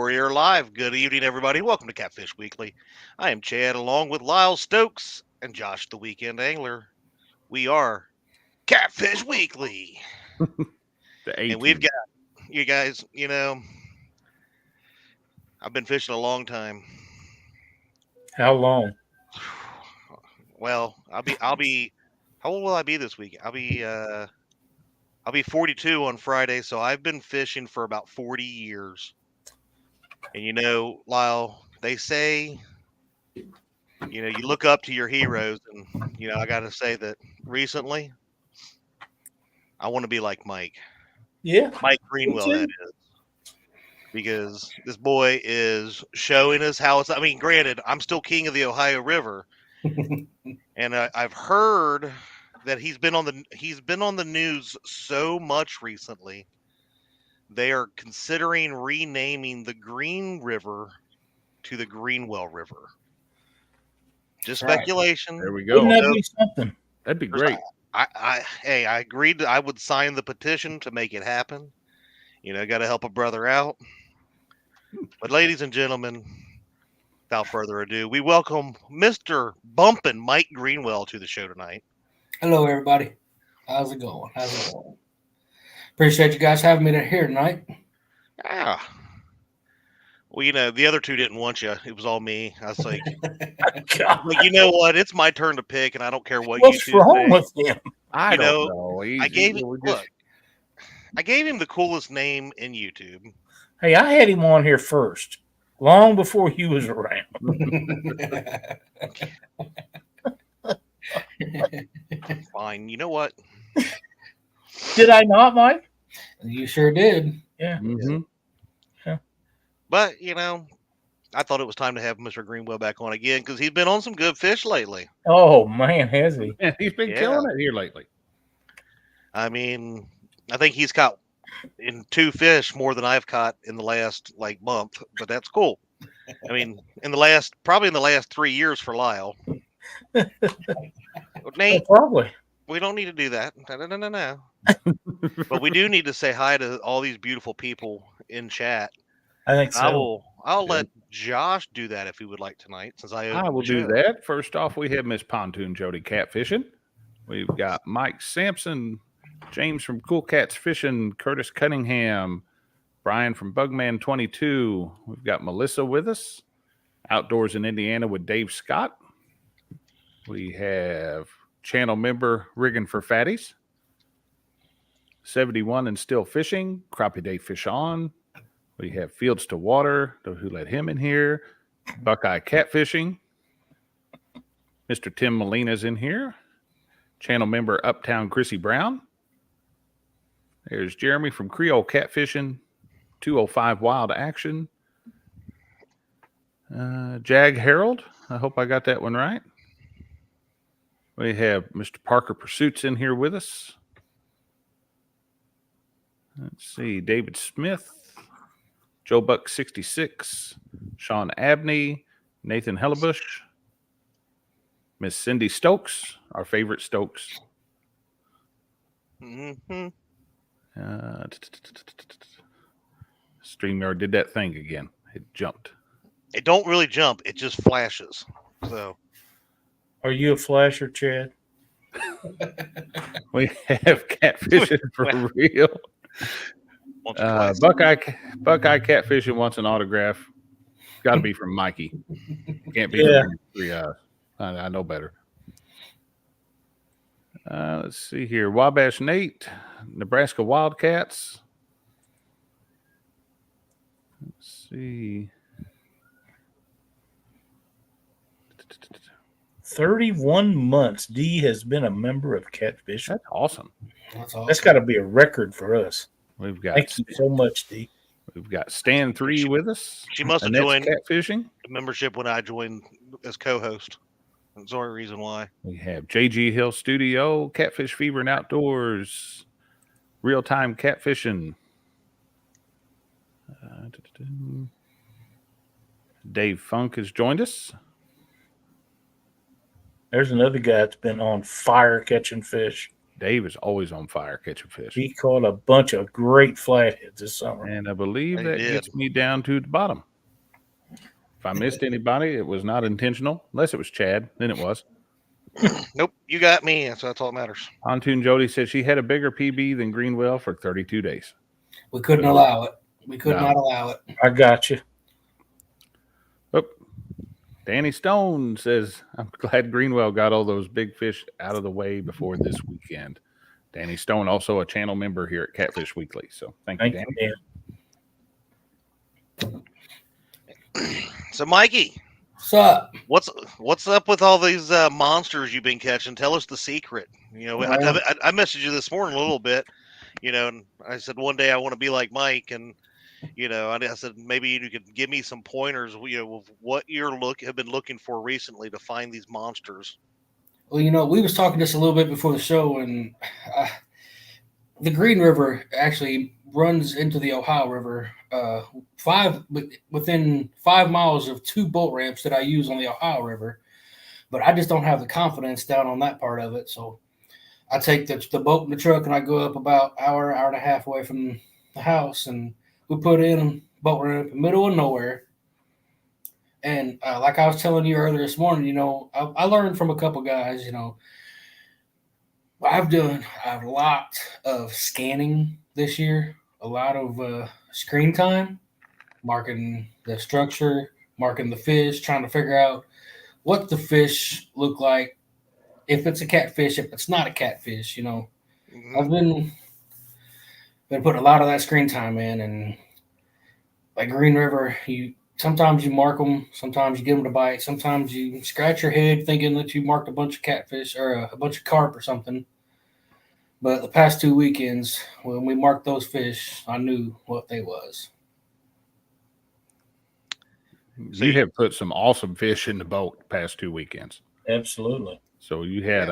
Warrior Live. Good evening, everybody. Welcome to Catfish Weekly. I am Chad, along with Lyle Stokes and Josh, the Weekend Angler. We are Catfish Weekly. And we've got, you guys, I've been fishing a long time. How long? Well, I'll be, how old will I be this week? I'll be 42 on Friday, so I've been fishing for about 40 years. And Lyle, they say, you look up to your heroes, and I got to say that recently, I want to be like Mike. Yeah, Mike Greenwell, that is, because this boy is showing us how it's. I mean, granted, I'm still king of the Ohio River, and I've heard that he's been on the news so much recently. They are considering renaming the Green River to the Greenwell River. Just speculation. There we go. Wouldn't that be something? That'd be great. I agreed that I would sign the petition to make it happen. Got to help a brother out. But ladies and gentlemen, without further ado, we welcome Mr. Bumpin' Mike Greenwell to the show tonight. Hello, everybody. How's it going? Appreciate you guys having me here tonight. Yeah. Well, the other two didn't want you. It was all me. I was like, you know what? It's my turn to pick, and I don't care what you two wrong with him? I don't know. I gave him the coolest name in YouTube. Hey, I had him on here first, long before he was around. Fine. You know what? Did I not, Mike? You sure did. Yeah. Mm-hmm. But, I thought it was time to have Mr. Greenwell back on again because he's been on some good fish lately. Oh, man, has he? Yeah, he's been killing it here lately. I mean, I think he's caught in 2 fish more than I've caught in the last, month, but that's cool. I mean, probably in the last 3 years for Lyle. Nate, probably. We don't need to do that. No. But we do need to say hi to all these beautiful people in chat. I think so. I'll let Josh do that if he would like tonight, since I will do that. First off, we have Miss Pontoon Jody Catfishing. We've got Mike Sampson, James from Cool Cats Fishing, Curtis Cunningham, Brian from Bugman 22. We've got Melissa with us, Outdoors in Indiana with Dave Scott. We have channel member Rigging for Fatties, 71 and Still Fishing, Crappie Day Fish On. We have Fields to Water, who let him in here. Buckeye Catfishing. Mr. Tim Molina's in here. Channel member Uptown Chrissy Brown. There's Jeremy from Creole Catfishing. 205 Wild Action. Jag Harold. I hope I got that one right. We have Mr. Parker Pursuits in here with us. Let's see. David Smith. Joe Buck 66, Sean Abney, Nathan Hellebush, Miss Cindy Stokes, our favorite Stokes. Mm-hmm. StreamYard did that thing again. It jumped. It don't really jump. It just flashes. So, are you a flasher, Chad? We have Catfishing for real. Buckeye Catfishing wants an autograph. Got to be from Mikey. Can't be from 3 Eyes. I know better. Let's see here. Wabash Nate, Nebraska Wildcats. Let's see. 31 months D has been a member of Catfish. That's awesome. That's got to be a record for us. We've got Thank you so much, D. We've got Stan 3 with us. She must have joined Catfishing membership when I joined as co-host. That's the only reason why. We have JG Hill Studio, Catfish Fever and Outdoors, Real Time Catfishing. Dave Funk has joined us. There's another guy that's been on fire catching fish. Dave is always on fire catching fish. He caught a bunch of great flatheads this summer. And I believe He that did. gets me down to the bottom. If I missed anybody, it was not intentional, unless it was Chad. Then it was. Nope, you got me. So that's all that matters. Pontoon Jody said she had a bigger PB than Greenwell for 32 days. We couldn't allow it. We could No. not allow it. I got you. Oh, Danny Stone says, I'm glad Greenwell got all those big fish out of the way before this weekend. Danny Stone, also a channel member here at Catfish Weekly. So thank you, Danny. Dan. So, Mikey, What's up? what's up with all these monsters you've been catching? Tell us the secret. You know, I messaged you this morning a little bit. You know, and I said one day I want to be like Mike, and you know, I said maybe you could give me some pointers. You know, of what have been looking for recently to find these monsters. Well, you know, we was talking just a little bit before the show, and the Green River actually runs into the Ohio River. Within 5 miles of 2 boat ramps that I use on the Ohio River, but I just don't have the confidence down on that part of it. So I take the boat in the truck and I go up about hour and a half away from the house, and we put in a boat ramp in the middle of nowhere. And like I was telling you earlier this morning, you know, I learned from a couple guys. You know, I've done a lot of scanning this year, a lot of screen time, marking the structure, marking the fish, trying to figure out what the fish look like, if it's a catfish, if it's not a catfish. You know, Mm-hmm. I've been putting a lot of that screen time in, and like Green River, sometimes you mark them, sometimes you give them a bite, sometimes you scratch your head thinking that you marked a bunch of catfish or a bunch of carp or something. But the past 2 weekends, when we marked those fish, I knew what they was. So you have put some awesome fish in the boat the past 2 weekends. Absolutely. So you had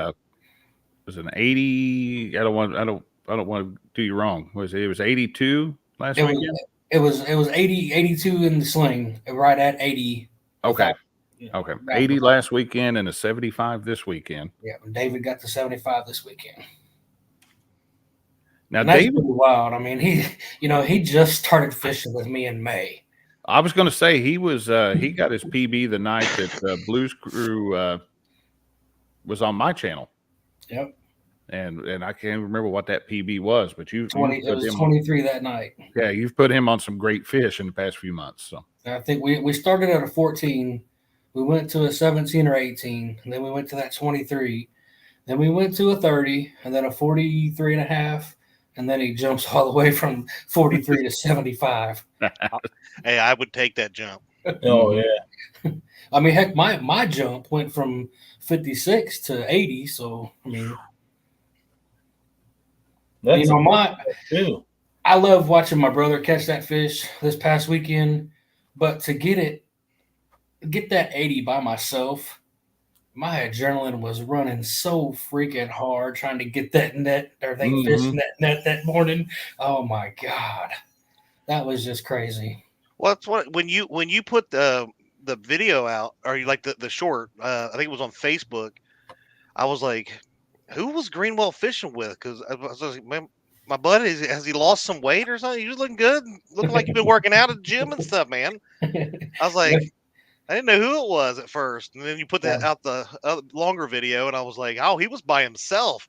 was an 80. I don't want to do you wrong. It was 82 last weekend? It was 80, 82 in the sling, right at 80. Okay. Yeah. Okay. 80 last weekend and a 75 this weekend. Yeah, David got the 75 this weekend. Now, That's David, pretty wild. I mean, he just started fishing with me in May. I was going to say he got his PB the night that Blues Crew was on my channel. Yep. And I can't remember what that PB was, but it was 23 that night. Yeah, you've put him on some great fish in the past few months. So I think we started at a 14. We went to a 17 or 18, and then we went to that 23. Then we went to a 30, and then a 43 and a half, and then he jumps all the way from 43 to 75. Hey, I would take that jump. Oh yeah. I mean, heck, my jump went from 56 to 80. So I mean, That's I love watching my brother catch that fish this past weekend, but to get that 80 by myself, my adrenaline was running so freaking hard trying to get that net or fish in that net that morning. Oh my God. That was just crazy. Well, that's what when you put the video out, or you like the short, I think it was on Facebook. I was like, who was Greenwell fishing with? Because I was like, man, my buddy, has he lost some weight or something? You're looking good, looking like you've been working out at the gym and stuff, man. I was like, I didn't know who it was at first, and then you put that out the longer video, and I was like, oh, he was by himself.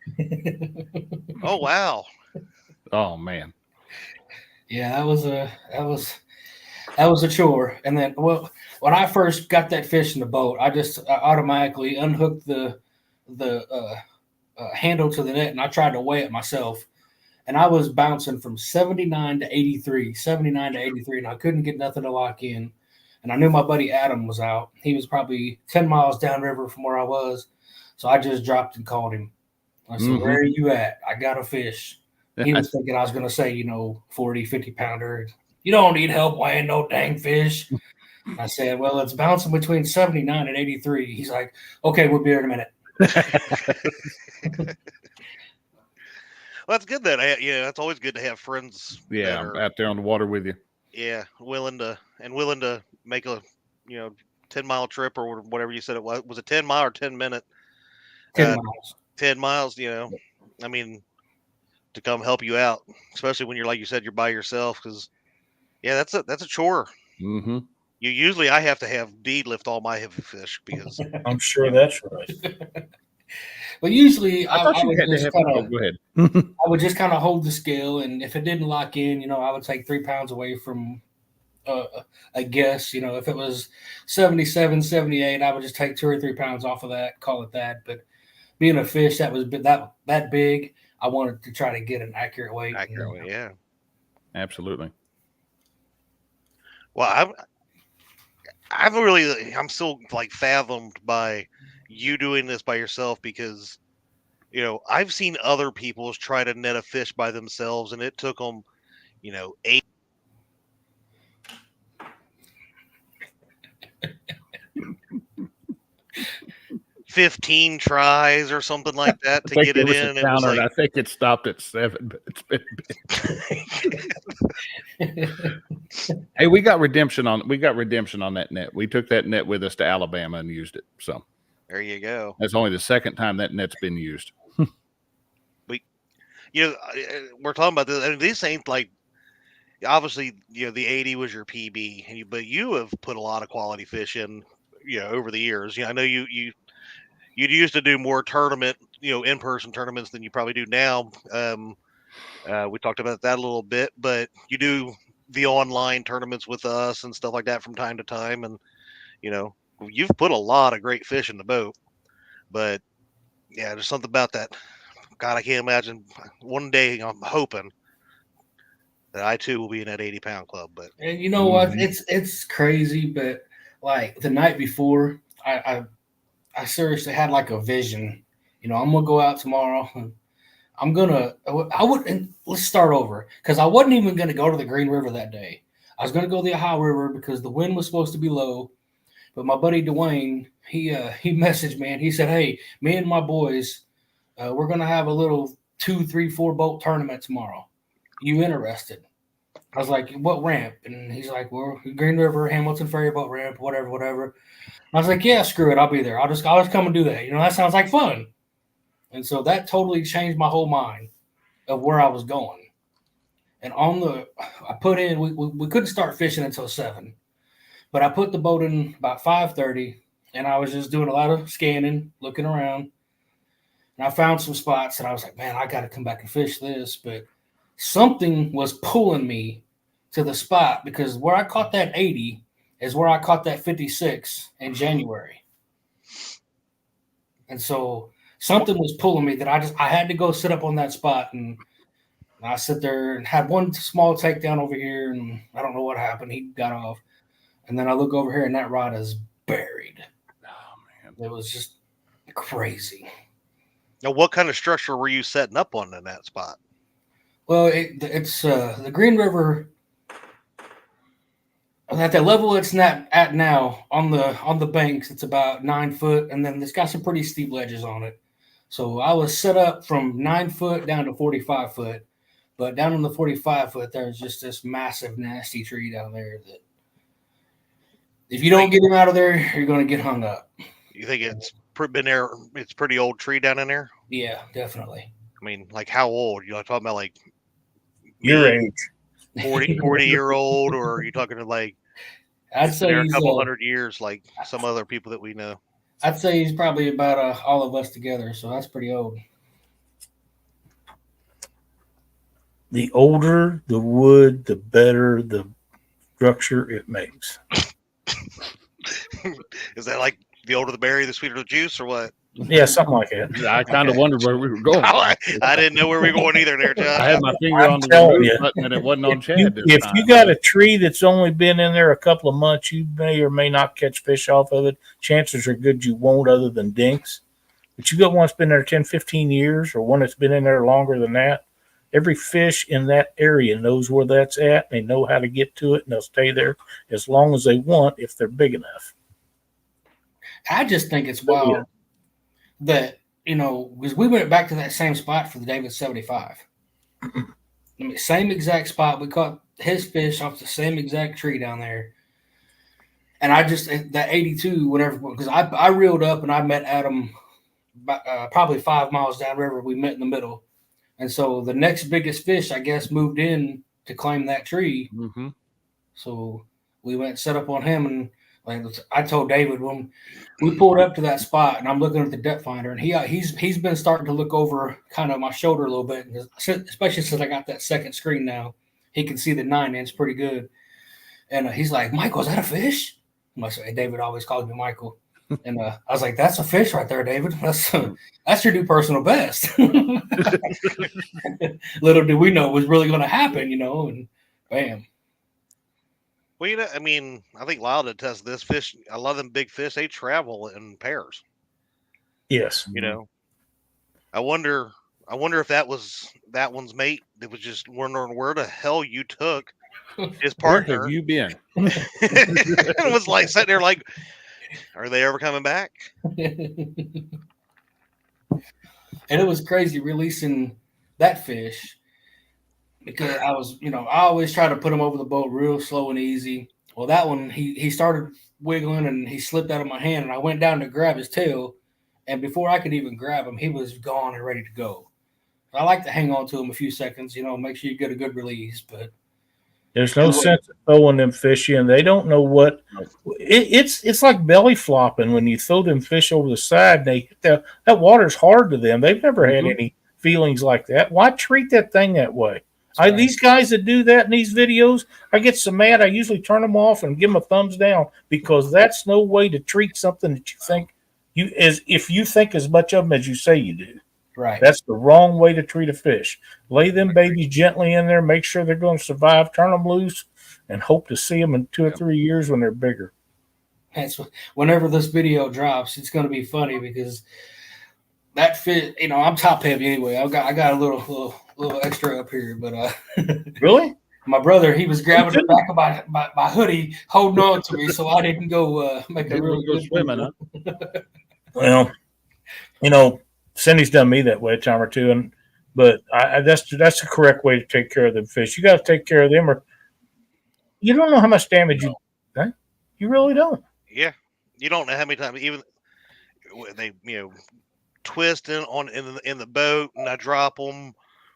Oh wow. Oh man. Yeah, that was a chore. And then, well, when I first got that fish in the boat, I automatically unhooked the handle to the net, and I tried to weigh it myself. And I was bouncing from 79 to 83, and I couldn't get nothing to lock in. And I knew my buddy Adam was out. He was probably 10 miles downriver from where I was. So I just dropped and called him. I said, where are you at? I got a fish. He was thinking I was going to say, 40, 50 pounder. You don't need help weighing no dang fish. I said, well, it's bouncing between 79 and 83. He's like, okay, we'll be here in a minute. Well, that's good then. That's always good to have friends. Yeah, out there on the water with you. Yeah, willing to make a 10-mile trip or whatever you said it was. Was it 10 mile or 10 minute? 10 miles. 10 miles. I mean, to come help you out, especially when you're like you said, you're by yourself. Because yeah, that's a chore. Mm-hmm. I have to have D lift all my heavy fish because I'm sure that's right. But usually I thought you had to have. Oh, go ahead. I would just kind of hold the scale, and if it didn't lock in, I would take 3 pounds away from a guess. If it was 77, 78, I would just take 2 or 3 pounds off of that, call it that. But being a fish that was that big, I wanted to try to get an accurate weight. yeah, Absolutely. Well, I'm still like fathomed by you doing this by yourself because, I've seen other people try to net a fish by themselves and it took them, 8. $15 tries or something like that to get it in. It was like, I think it stopped at 7, but it's been Hey, we got redemption on that net. We took that net with us to Alabama and used it. So there you go. that's only the second time that net's been used. We're talking about this. I mean, this ain't like, obviously, the 80 was your PB, but you have put a lot of quality fish in, over the years. I know you used to do more tournament, in-person tournaments than you probably do now. We talked about that a little bit, but you do the online tournaments with us and stuff like that from time to time. And, you've put a lot of great fish in the boat, but yeah, there's something about that. God, I can't imagine one day I'm hoping that I too will be in that 80-pound club. But and you know what? It's crazy, but like the night before, I seriously had like a vision. I'm gonna go out tomorrow. Let's start over because I wasn't even gonna go to the Green River that day. I was gonna go to the Ohio River because the wind was supposed to be low. But my buddy Dwayne, he messaged me and he said, "Hey, me and my boys, we're gonna have a little 2, 3, 4 boat tournament tomorrow. You interested?" I was like, "What ramp?" And he's like, "Well, Green River, Hamilton Ferry Boat Ramp, whatever." And I was like, "Yeah, screw it, I'll be there. I'll just come and do that. That sounds like fun." And so that totally changed my whole mind of where I was going. And I put in, we couldn't start fishing until 7, but I put the boat in about 5:30, and I was just doing a lot of scanning, looking around. And I found some spots, and I was like, man, I got to come back and fish this. But something was pulling me to the spot because where I caught that 80 is where I caught that 56 in January. And so something was pulling me that I had to go sit up on that spot. And I sit there and had one small takedown over here, and I don't know what happened. He got off. And then I look over here, and that rod is buried. Oh, man. It was just crazy. Now, what kind of structure were you setting up on in that spot? Well, it's the Green River at the level it's not at now on the banks. It's about 9 foot, and then it's got some pretty steep ledges on it. So I was set up from 9 foot down to 45 foot, but down on the 45 foot, there's just this massive, nasty tree down there that if you don't get him out of there, you're going to get hung up. You think it's been there? It's a pretty old tree down in there. Yeah, definitely. I mean, like how old? You're talking about like Your age. 40-year-old, or are you talking to like I'd say a he's couple hundred years, like some other people that we know? I'd say he's probably about all of us together, so that's pretty old. The older the wood, the better the structure it makes. Is that like the older the berry, the sweeter the juice, or what? Yeah, something like that. I kind of wondered where we were going. I didn't know where we were going either there, John. I had my finger I'm on the telling remove you. button and it wasn't on Chad this If time. you got a tree that's only been in there a couple of months, you may or may not catch fish off of it. Chances are good you won't, other than dinks. But you got one that's been there 10, 15 years, or one that's been in there longer than that. Every fish in that area knows where that's at. They know how to get to it, and they'll stay there as long as they want if they're big enough. I just think it's wild that, because we went back to that same spot for the David 75. I mean, same exact spot. We caught his fish off the same exact tree down there. And I just, that 82, whatever, because I reeled up and I met Adam probably 5 miles downriver. We met in the middle. And so the next biggest fish, I guess, moved in to claim that tree. Mm-hmm. So we went and set up on him, and like I told David when we pulled up to that spot, and I'm looking at the depth finder, and he's been starting to look over kind of my shoulder a little bit, especially since I got that second screen now. He can see the 9-inch pretty good, and he's like, "Michael, is that a fish?" I said, "Hey, David always calls me Michael," and I was like, "That's a fish right there, David. That's your new personal best." Little did we know it was really going to happen, and bam. Well, I mean, I think Lyle did test this fish. A lot of them big fish, they travel in pairs. Yes. I wonder if that one's mate that was just wondering where the hell you took his partner. Where have you been? And was like sitting there like, are they ever coming back? And it was crazy releasing that fish because I was, I always try to put him over the boat real slow and easy. Well, that one, he started wiggling and he slipped out of my hand, and I went down to grab his tail, and before I could even grab him, he was gone and ready to go. I like to hang on to him a few seconds, make sure you get a good release, but there's no sense of throwing them fish in. They don't know what it's like belly flopping when you throw them fish over the side. That water's hard to them. They've never had any feelings like that. Why treat that thing that way? These guys that do that in these videos, I get so mad. I usually turn them off and give them a thumbs down because that's no way to treat something that you think if you think as much of them as you say you do. Right. That's the wrong way to treat a fish. Lay them babies gently in there, make sure they're going to survive, turn them loose, and hope to see them in 2 or 3 years when they're bigger. Whenever this video drops, it's going to be funny because that fish, I'm top heavy anyway. I got a little extra up here, but really, my brother, he was grabbing the back of my hoodie, holding on to me, so I didn't go make a really good swimming. Well, Cindy's done me that way a time or two, but that's the correct way to take care of them fish. You got to take care of them, or you don't know how much damage you really don't. Yeah, you don't know how many times even they twist in the boat and I drop them,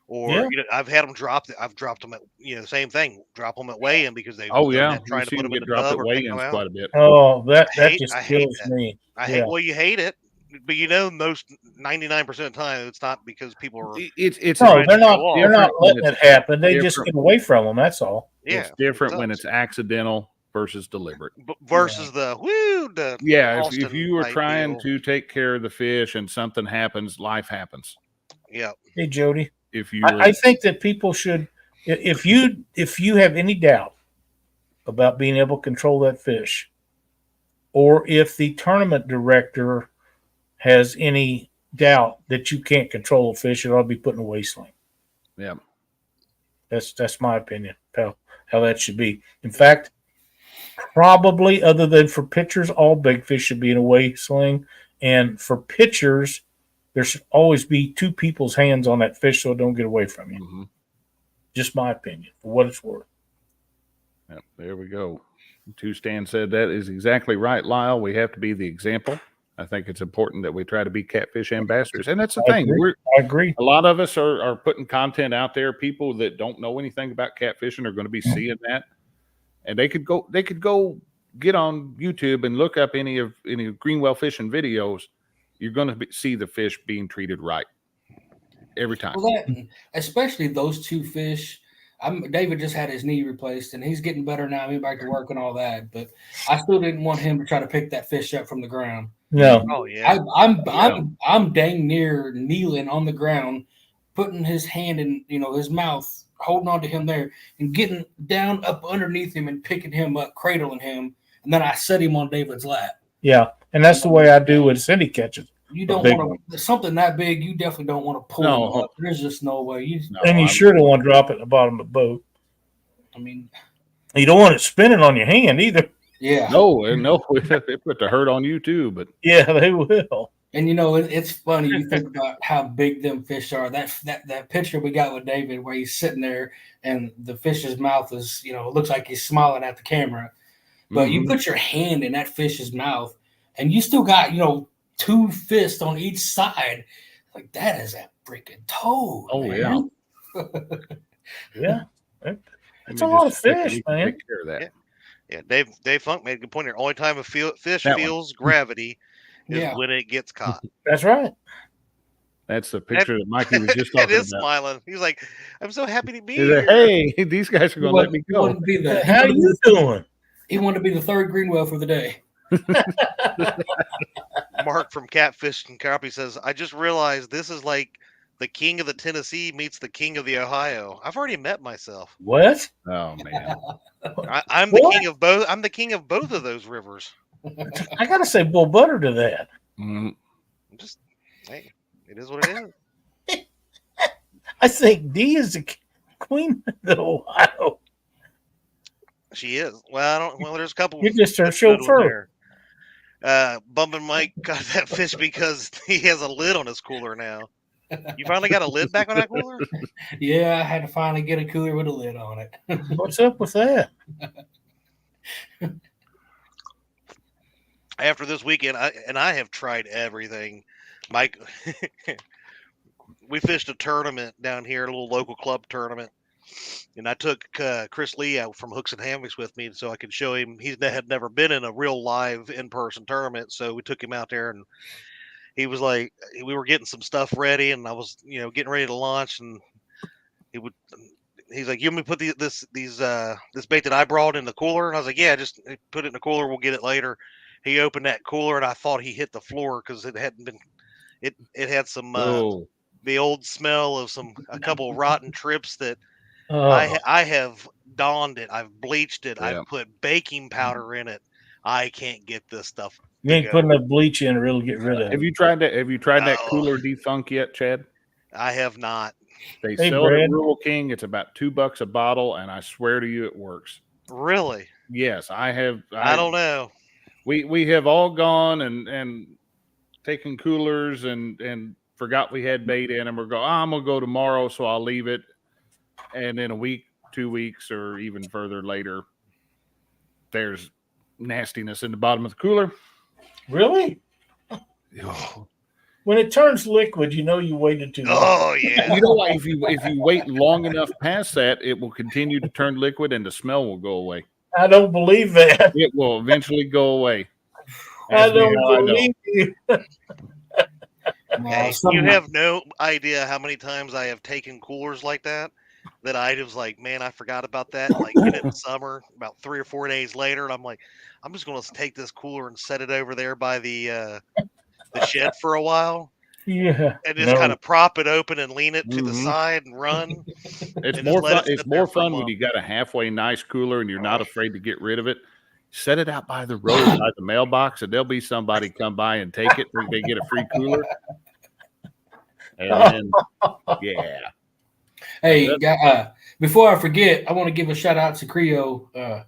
or I've had them dropped. I've dropped them at same thing. Drop them at weigh-in because they trying to put them in the dropped tub at or take them weigh-ins out. quite a bit. Oh, that just kills me. I hate. Well, you hate it, but most 99% of the time it's not because people are. It's no, they're not letting it happen. They just get away from them. That's all. Yeah, it's different when it's accidental versus deliberate. Versus if you were trying to take care of the fish and something happens, life happens. Yeah. Hey, Jody. I think that people should, if you have any doubt about being able to control that fish, or if the tournament director has any doubt that you can't control a fish, it ought to be put in a weigh sling. Yeah. That's my opinion, pal, how that should be. In fact, probably other than for pitchers, all big fish should be in a weigh sling. And for pitchers, there should always be 2 people's hands on that fish so it don't get away from you. Mm-hmm. Just my opinion, for what it's worth. Yep, there we go. Two Stan said that is exactly right, Lyle. We have to be the example. I think it's important that we try to be catfish ambassadors. And that's the thing. I agree. A lot of us are putting content out there. People that don't know anything about catfishing are going to be seeing that. And they could go get on YouTube and look up any of Greenwell fishing videos. You're going to see the fish being treated right every time. Well, especially those 2 fish. David just had his knee replaced, and he's getting better now. He's back to work and all that. But I still didn't want him to try to pick that fish up from the ground. No. Oh yeah. I'm dang near kneeling on the ground, putting his hand in his mouth, holding on to him there, and getting down up underneath him and picking him up, cradling him, and then I set him on David's lap. Yeah, and that's the way I do when Cindy catches. You don't want to something that big. You definitely don't want to pull him up. There's just no way. You sure don't want to drop it at the bottom of the boat. I mean, you don't want it spinning on your hand either. Yeah. No, they put the hurt on you too. But yeah, they will. And it's funny. You think about how big them fish are. That picture we got with David, where he's sitting there and the fish's mouth is, it looks like he's smiling at the camera. But you put your hand in that fish's mouth, and you still got 2 fists on each side. Like, that is a freaking toad. Oh, man. Yeah. Give It's me a lot just of second, fish, we can man. Take care of that. Yeah, Dave Funk made a good point here. Only time a fish That one. feels gravity is Yeah. when it gets caught. That's right. That's the picture that Mikey was just And talking is about. smiling. He's like, I'm so happy to be He's like, here. hey, these guys are He going to let me go. wanted to be the, he How wanted to be you the- doing? He wanted to be the third Greenwell for the day. Mark from Catfish and Carp, he says, I just realized this is like the king of the Tennessee meets the king of the Ohio. I've already met myself. What? Oh, man. I'm the What? king of both. I'm the king of both of those rivers. I gotta say bull butter to that. Mm, Just, hey, it is what it is. I think D is the queen of the Ohio. She is. Well, I don't. Well, there's a couple. You're just her good ones chauffeur. there. Bumpin' Mike got that fish because he has a lid on his cooler now. You finally got a lid back on that cooler? Yeah, I had to finally get a cooler with a lid on it. What's up with that? After this weekend, I have tried everything. Mike, we fished a tournament down here, a little local club tournament, and I took Chris Lee out from Hooks and Hammocks with me so I could show him. He had never been in a real live in-person tournament, so we took him out there, and he was like, we were getting some stuff ready, and I was, getting ready to launch, and he's like, you want me to put this bait that I brought in the cooler? And I was like, yeah, just put it in the cooler. We'll get it later. He opened that cooler, and I thought he hit the floor because it hadn't been. It had some the old smell of a couple of rotten trips that I have donned it. I've bleached it. Yeah. I've put baking powder in it. I can't get this stuff. You ain't putting enough bleach in to really get rid of it. Have you tried that? Have you tried that No. cooler defunk yet, Chad? I have not. They Hey, sell it Brad. at Rural King. It's about $2 a bottle, and I swear to you, it works. Really? Yes, I have. I don't know. We have all gone and taken coolers and forgot we had bait in them, or go, I'm gonna go tomorrow, so I'll leave it. And in a week, 2 weeks, or even further later, there's nastiness in the bottom of the cooler. Really? When it turns liquid, you know you waited too long. Oh yeah. You know what? If you wait long enough past that, it will continue to turn liquid, and the smell will go away. I don't believe that. It will eventually go away. I As we don't all know. believe you. Hey, you have no idea how many times I have taken coolers like that I was like, man, I forgot about that. Like, get it in summer, about 3 or 4 days later, and I'm like, I'm just going to take this cooler and set it over there by the shed for a while, Yeah. and just kind of prop it open and lean it to the Mhm. side and run. It's and more just let fun. it sit It's there more for a fun when month. you got a halfway nice cooler and you're not afraid to get rid of it. Set it out by the road, by the mailbox, and there'll be somebody come by and take it. They get a free cooler. And then, yeah. Hey, before I forget, I want to give a shout out to Creo.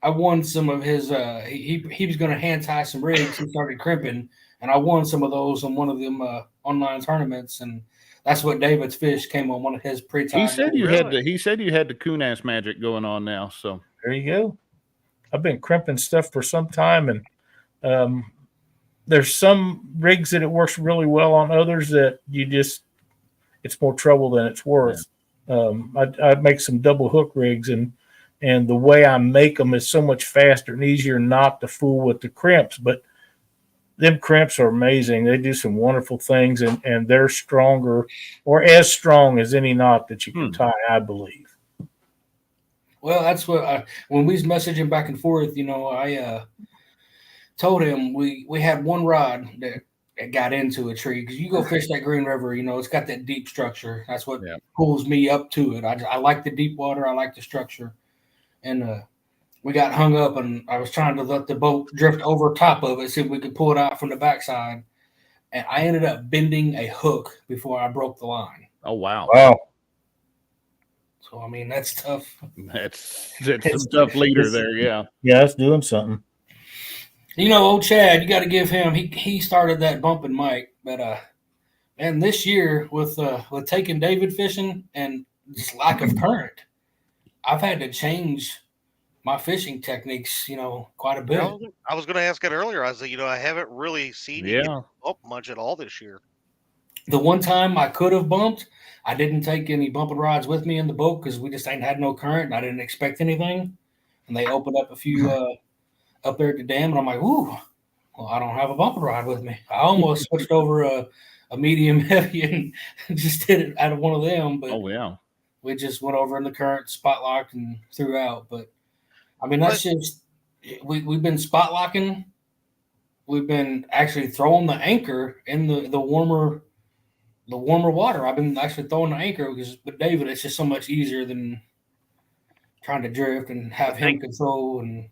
I won some of his. He was going to hand tie some rigs. He started crimping, and I won some of those on one of them online tournaments. And that's what David's fish came on one of his pre-tie. He said you Really? He said you had the coon ass magic going on now. So There you go. I've been crimping stuff for some time, and there's some rigs that it works really well on. Others that it's more trouble than it's worth. I make some double hook rigs, and the way I make them is so much faster and easier not to fool with the crimps. But them crimps are amazing. They do some wonderful things, and they're stronger, or as strong as any knot that you can tie, I believe. Well, that's what when we was messaging back and forth, I told him we had one rod that got into a tree, because you go fish that Green River, it's got that deep structure. That's what pulls me up to it. I like the deep water. I like the structure. And we got hung up, and I was trying to let the boat drift over top of it, see if we could pull it out from the backside. And I ended up bending a hook before I broke the line. oh wow. So, I mean, that's tough. That's some tough leader there, yeah. Yeah, that's doing something. Old Chad, you got to give him. He started that bumping Mike, but and this year with taking David fishing and just lack of current, I've had to change my fishing techniques, quite a bit. I was going to ask it earlier. I was like, I haven't really seen you get up much at all this year. The one time I could have bumped, I didn't take any bumping rods with me in the boat because we just ain't had no current and I didn't expect anything. And they opened up a few up there at the dam, and I'm like, ooh, well, I don't have a bumping rod with me. I almost switched over a medium heavy and just did it out of one of them, but we just went over in the current, spot locked, and threw out. But I mean, that's just we've been spot locking. We've been actually throwing the anchor in the warmer water. I've been actually throwing the anchor because with David, it's just so much easier than trying to drift and have him control. And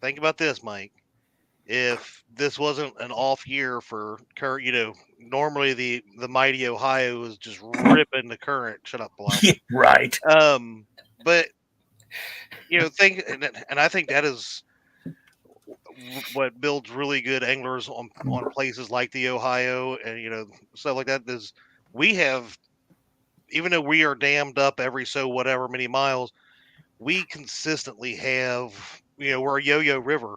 think about this, Mike. If this wasn't an off year for current, normally the mighty Ohio is just ripping the current. Shut up, Black. Right. But think, and I think that is what builds really good anglers on places like the Ohio and stuff like that. Is we have, even though we are dammed up every so whatever many miles, we consistently have we're a yo-yo river.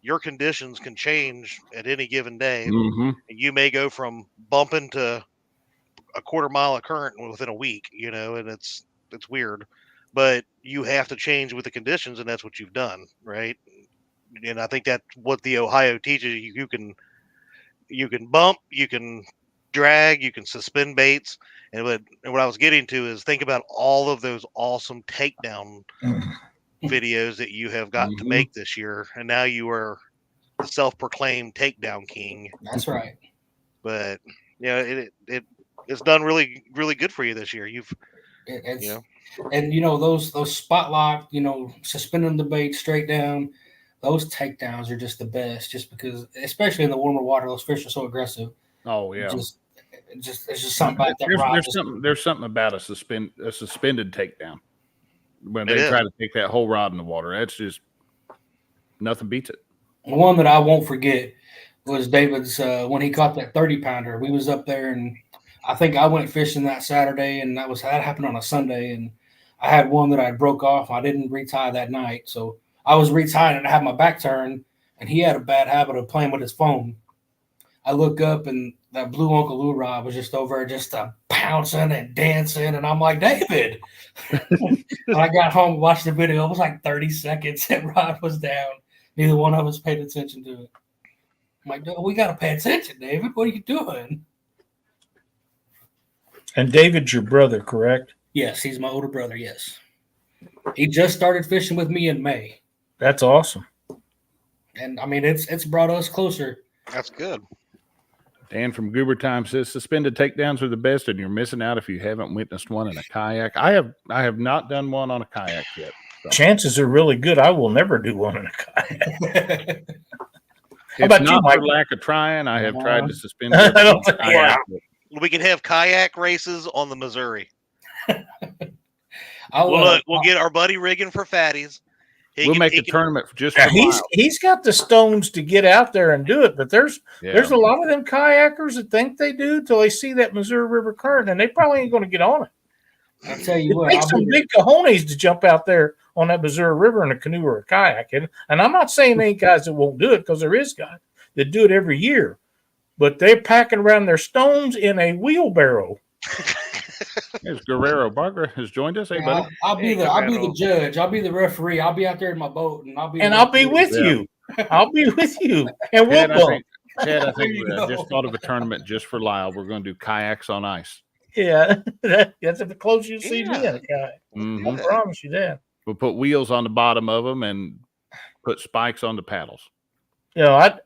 Your conditions can change at any given day. Mm-hmm. And you may go from bumping to a quarter mile of current within a week, and it's weird, but you have to change with the conditions, and that's what you've done, right? And I think that's what the Ohio teaches you. You can bump, you can drag, you can suspend baits, and what I was getting to is think about all of those awesome takedown videos that you have gotten to make this year, and now you are the self-proclaimed takedown king. That's right. But it's done really, really good for you this year. And those spot lock, suspending the bait straight down, those takedowns are just the best. Just because, especially in the warmer water, those fish are so aggressive. Oh yeah. It's just something about that. There's something about a suspended takedown when they try to take that whole rod in the water. That's just nothing beats it. One that I won't forget was David's when he caught that 30-pounder. We was up there, and I think I went fishing that Saturday, and that happened on a Sunday, and I had one that I broke off. I didn't retie that night, so I was retying and I had my back turned, and he had a bad habit of playing with his phone. I look up, and that blue Uncle Lou rod was just over there, just pouncing and dancing, and I'm like, David. When I got home and watched the video, it was like 30 seconds, that rod was down. Neither one of us paid attention to it. I'm like, no, we got to pay attention, David. What are you doing? And David's your brother, correct? Yes, he's my older brother, yes. He just started fishing with me in May. That's awesome. And, I mean, it's brought us closer. That's good. Dan from Goober Time says suspended takedowns are the best, and you're missing out if you haven't witnessed one in a kayak. I have not done one on a kayak yet. So. Chances are really good I will never do one in a kayak. How about not for lack of trying. I have tried to suspend kayak. We can have kayak races on the Missouri. We'll get our buddy Riggin for fatties. We'll make a tournament just for he's got the stones to get out there and do it, but there's a lot of them kayakers that think they do till they see that Missouri River current, and they probably ain't going to get on it. I'll tell you what, it takes some big cojones to jump out there on that Missouri River in a canoe or a kayak. And I'm not saying there ain't guys that won't do it, because there is guys that do it every year, but they're packing around their stones in a wheelbarrow. There's Guerrero Barker has joined us. Hey, buddy. I'll be the judge. I'll be the referee. I'll be out there in my boat, and I'll be with you. I'll be with you, and we'll go. Ted, I think we just thought of a tournament just for Lyle. We're going to do kayaks on ice. Yeah, that's the closest you see me in a kayak. Mm-hmm. I promise you that. We'll put wheels on the bottom of them and put spikes on the paddles. The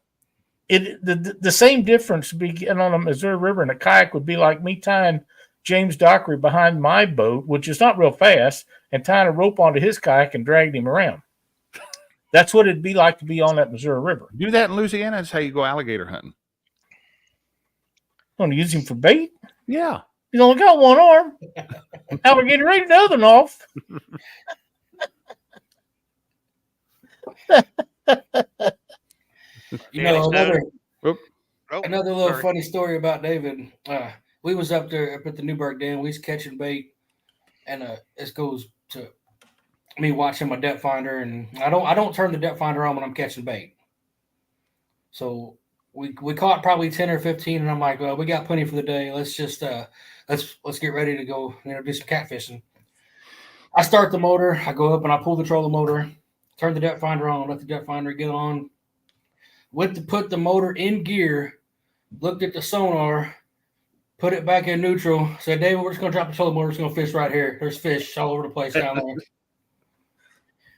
same difference on a Missouri River and a kayak would be like me tying James Dockery behind my boat, which is not real fast, and tying a rope onto his kayak and dragging him around. That's what it'd be like to be on that Missouri River. Do that in Louisiana. That's how you go alligator hunting. Want to use him for bait? Yeah. He's only got one arm. Alligator ain't nothing off. Another little funny story about David. We was up there up at the Newburgh Dam. We was catching bait, and this goes to me watching my depth finder, and I don't turn the depth finder on when I'm catching bait. So we caught probably 10 or 15, and I'm like, well, we got plenty for the day. Let's just let's get ready to go, do some catfishing. I start the motor, I go up and I pull the trolling motor, turn the depth finder on, let the depth finder get on. Went to put the motor in gear, looked at the sonar, put it back in neutral, said, David, we're just gonna drop the trolling motor, we're just gonna fish right here. There's fish all over the place down there.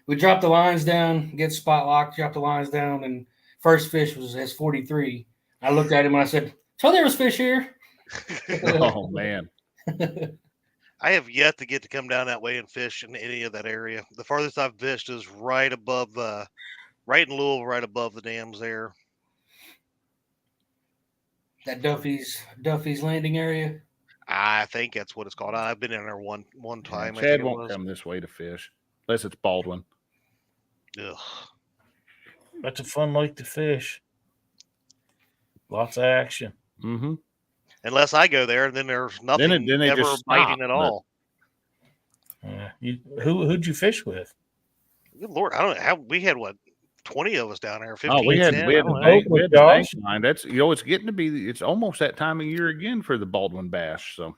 We dropped the lines down, get spot locked, drop the lines down, and first fish was his 43. I looked at him and I said, "So there was fish here." Oh man. I have yet to get to come down that way and fish in any of that area. The farthest I've fished is right above, right in Louisville, right above the dams there. That Duffy's Landing area. I think that's what it's called. I've been in there one time. I Chad think it won't was. come this way to fish unless it's Baldwin. Ugh. That's a fun lake to fish. Lots of action. Mm-hmm. Unless I go there, and then there's nothing Then they ever just biting stop, at all. Who'd you fish with? Good Lord, I don't know how we had 20 of us down there. 15, Oh, we had 10, the I don't know. bank line. That's it's getting to be. It's almost that time of year again for the Baldwin bash. So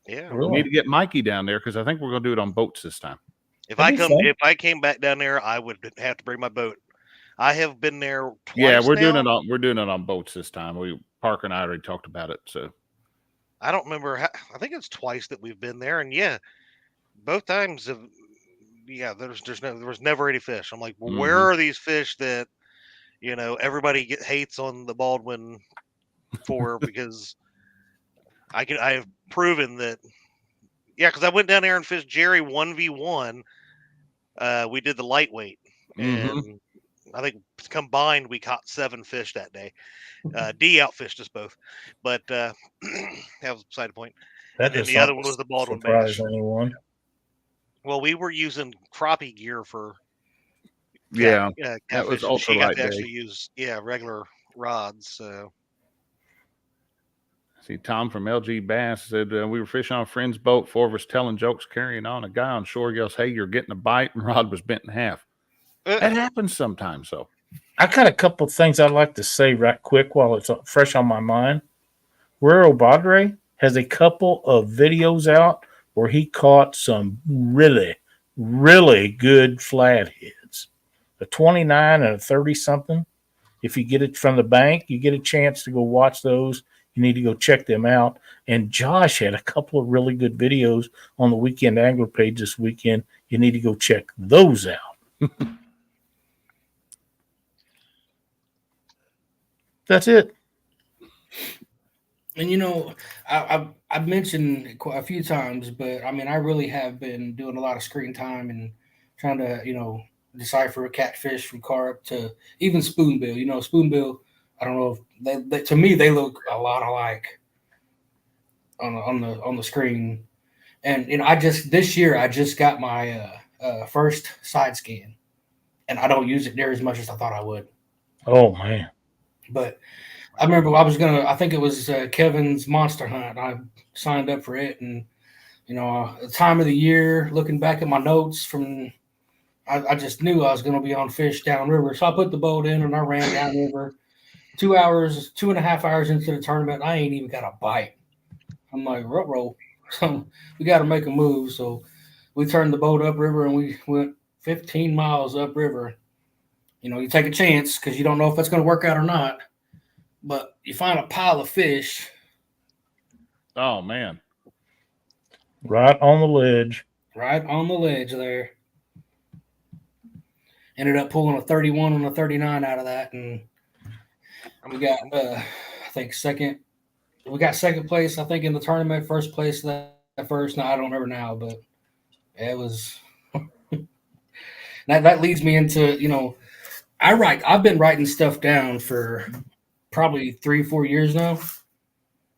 Yeah, we need to get Mikey down there because I think we're going to do it on boats this time. if I came back down there, I would have to bring my boat. I have been there twice. Yeah, we're now. doing it on boats this time. Parker and I already talked about it. So I don't remember. I think it's twice that we've been there, and yeah, both times. There was never any fish. I'm like, well, where are these fish that everybody hates on the Baldwin for? Because I have proven that. Yeah, because I went down there and fished Jerry 1v1. We did the lightweight, and I think combined we caught 7 fish that day. D outfished us both, but that was beside the point. And then the other one was the Baldwin bash. Anyone. Well, we were using crappie gear for that catfish. was also She got to day. actually use regular rods. So see, Tom from LG Bass said we were fishing on a friend's boat. 4 of us telling jokes, carrying on. A guy on shore yells, "Hey, you're getting a bite!" And rod was bent in half. That happens sometimes, though. I got a couple of things I'd like to say right quick while it's fresh on my mind. Rural Badre has a couple of videos out where he caught some really, really good flatheads. A 29 and a 30-something. If you get it from the bank, you get a chance to go watch those. You need to go check them out. And Josh had a couple of really good videos on the Weekend Angler page this weekend. You need to go check those out. That's it. And I've mentioned it quite a few times, but I mean, I really have been doing a lot of screen time and trying to, decipher a catfish from carp to even spoonbill. Spoonbill, I don't know if they to me they look a lot alike on the screen. And this year I just got my first side scan, and I don't use it near as much as I thought I would. Oh man. But I remember I think it was Kevin's Monster Hunt. I signed up for it, and the time of the year, looking back at my notes from, I just knew I was going to be on fish downriver. So I put the boat in and I ran downriver. 2.5 hours into the tournament, I ain't even got a bite. I'm like, roll. So we got to make a move. So we turned the boat upriver and we went 15 miles upriver. You take a chance because you don't know if it's going to work out or not. But you find a pile of fish. Oh, man. Right on the ledge. Right on the ledge there. Ended up pulling a 31 and a 39 out of that. And we got, I think, second. We got second place, I think, in the tournament. First place that first. No, I don't remember now, but it was. that leads me into, I've been writing stuff down for probably 3-4 years now.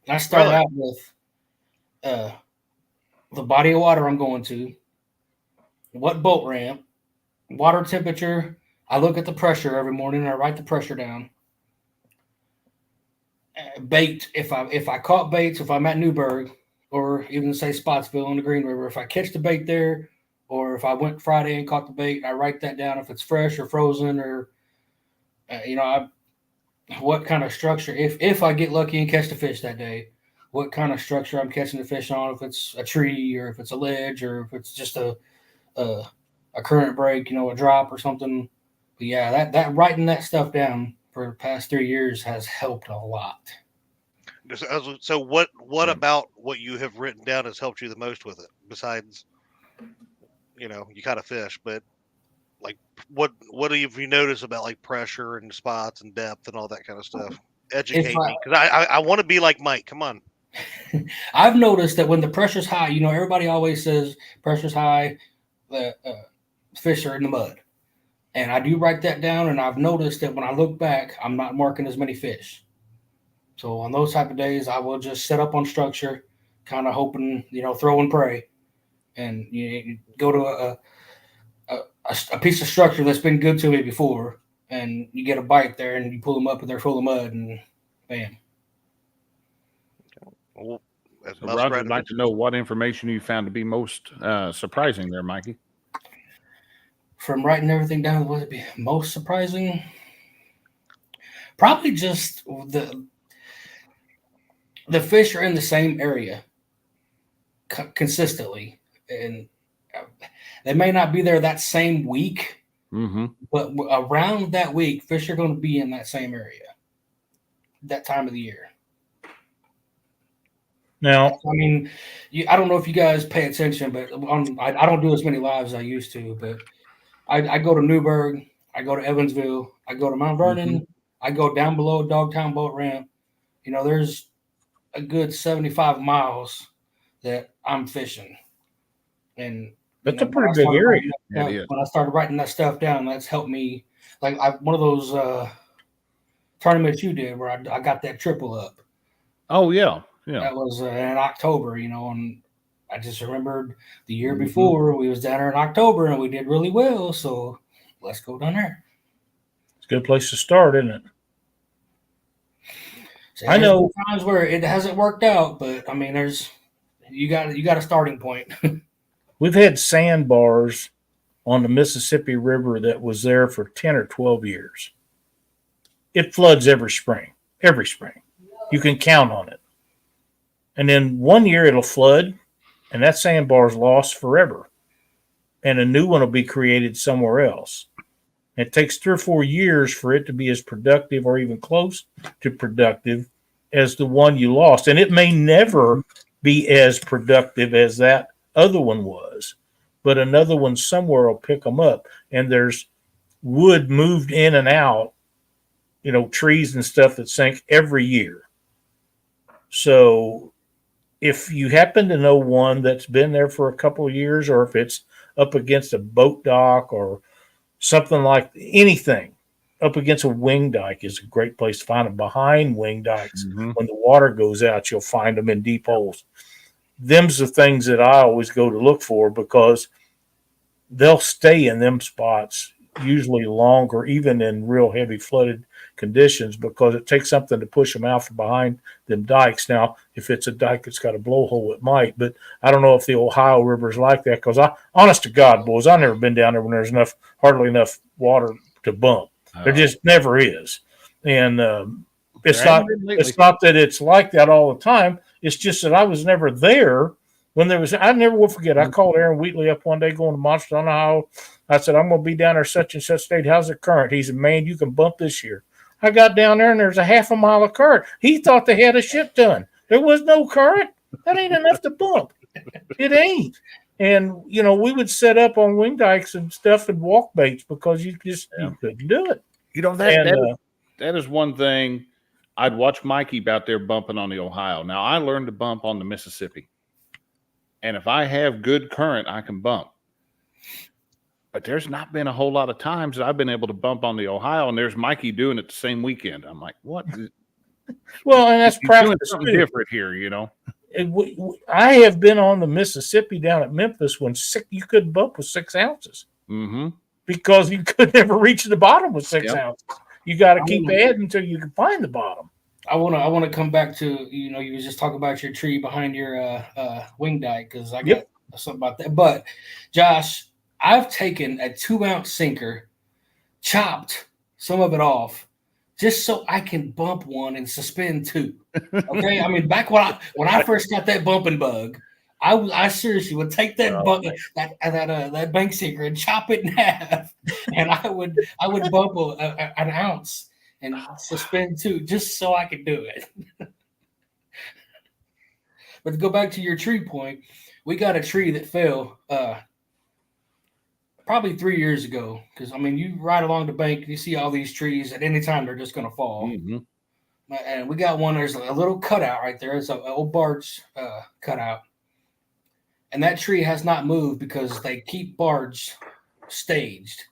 I start out with the body of water I'm going to, what boat ramp, water temperature. I look at the pressure every morning and I write the pressure down. Bait, if I caught baits, if I'm at Newburgh or even say Spotsville on the Green River, if I catch the bait there, or if I went Friday and caught the bait, I write that down if it's fresh or frozen or, what kind of structure, if I get lucky and catch the fish that day, what kind of structure I'm catching the fish on, if it's a tree or if it's a ledge or if it's just a current break, a drop or something. But yeah, that writing that stuff down for the past 3 years has helped a lot. So what about what you have written down has helped you the most with it? Besides, you kind of fish, but like what have you noticed about like pressure and spots and depth and all that kind of stuff? Educate me, because I want to be like Mike. Come on. I've noticed that when the pressure's high, everybody always says pressure's high, the fish are in the mud. And I do write that down, and I've noticed that when I look back, I'm not marking as many fish. So on those type of days, I will just set up on structure, kind of hoping, throw and pray. And you go to a piece of structure that's been good to me before, and you get a bite there, and you pull them up, and they're full of mud, and bam. Well, so Roger would like to know what information you found to be most surprising there, Mikey. From writing everything down, would it be most surprising? Probably just the fish are in the same area consistently, and they may not be there that same week, but around that week, fish are going to be in that same area that time of the year. Now, I mean, I don't know if you guys pay attention, but I don't do as many lives as I used to, but I go to Newburgh, I go to Evansville, I go to Mount Vernon, I go down below Dogtown Boat Ramp. There's a good 75 miles that I'm fishing. And that's a pretty big area. When I started writing that stuff down, that's helped me. Like one of those tournaments you did where I got that triple up. Oh, yeah. Yeah. That was in October, and I just remembered the year before we was down there in October and we did really well. So let's go down there. It's a good place to start, isn't it? So I know times where it hasn't worked out, but I mean, you got a starting point. We've had sandbars on the Mississippi River that was there for 10 or 12 years. It floods every spring. You can count on it. And then one year it'll flood, and that sandbar's lost forever. And a new one will be created somewhere else. It takes 3 or 4 years for it to be as productive or even close to productive as the one you lost. And it may never be as productive as that other one was, but another one somewhere will pick them up. And there's wood moved in and out, trees and stuff that sink every year. So if you happen to know one that's been there for a couple of years, or if it's up against a boat dock or something like anything, up against a wing dike is a great place to find them. Behind wing dikes, when the water goes out, you'll find them in deep holes. Them's the things that I always go to look for, because they'll stay in them spots usually longer, even in real heavy flooded conditions, because it takes something to push them out from behind them dikes. Now, if it's a dike that's got a blowhole, it might, but I don't know if the Ohio River is like that, because honest to God, boys, I've never been down there when there's hardly enough water to bump. There just never is. And it's not that it's like that all the time. It's just that I was never there when there was. I never will forget. I called Aaron Wheatley up one day going to Monster, Ohio. I said, I'm going to be down there such and such date. How's the current? He said, man, you can bump this year. I got down there and there's a half a mile of current. He thought they had a shit ton. There was no current. That ain't enough to bump. It ain't. And, we would set up on wing dikes and stuff and walk baits because you couldn't do it. That is one thing. I'd watch Mikey out there bumping on the Ohio. Now, I learned to bump on the Mississippi. And if I have good current, I can bump. But there's not been a whole lot of times that I've been able to bump on the Ohio, and there's Mikey doing it the same weekend. I'm like, what? Well, and that's practice something different here, I have been on the Mississippi down at Memphis when you couldn't bump with 6 ounces because you could never reach the bottom with 6 ounces. You got to keep adding until you can find the bottom. I want to come back to you was just talking about your tree behind your wing dike, because I got something about that. But Josh, I've taken a 2-ounce sinker, chopped some of it off, just so I can bump one and suspend two. Okay, I mean, back when I first got that bumping bug, I seriously would take that that bank sinker and chop it in half, and I would bump an ounce and suspend two just so I could do it. But to go back to your tree point, we got a tree that fell probably 3 years ago. Because I mean, you ride along the bank, you see all these trees. At any time, they're just going to fall. Mm-hmm. And we got one. There's a little cutout right there. It's an old barge cutout, and that tree has not moved because they keep barge staged.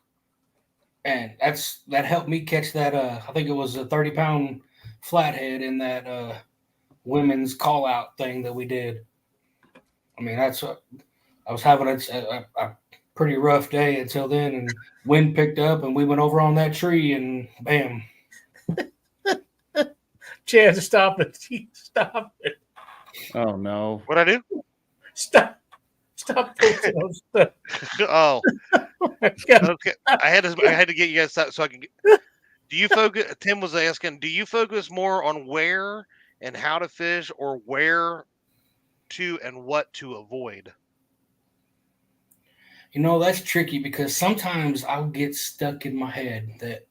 And that helped me catch that. I think it was a 30-pound flathead in that women's call out thing that we did. I mean, that's what I was having a pretty rough day until then, and wind picked up, and we went over on that tree, and bam. Chad, stop it. Stop it. Oh no. What'd I do? Stop posting on stuff. Oh. Okay. I had to get you guys so I can get. Do you focus? Tim was asking. Do you focus more on where and how to fish, or where to and what to avoid? You know, that's tricky because sometimes I'll get stuck in my head that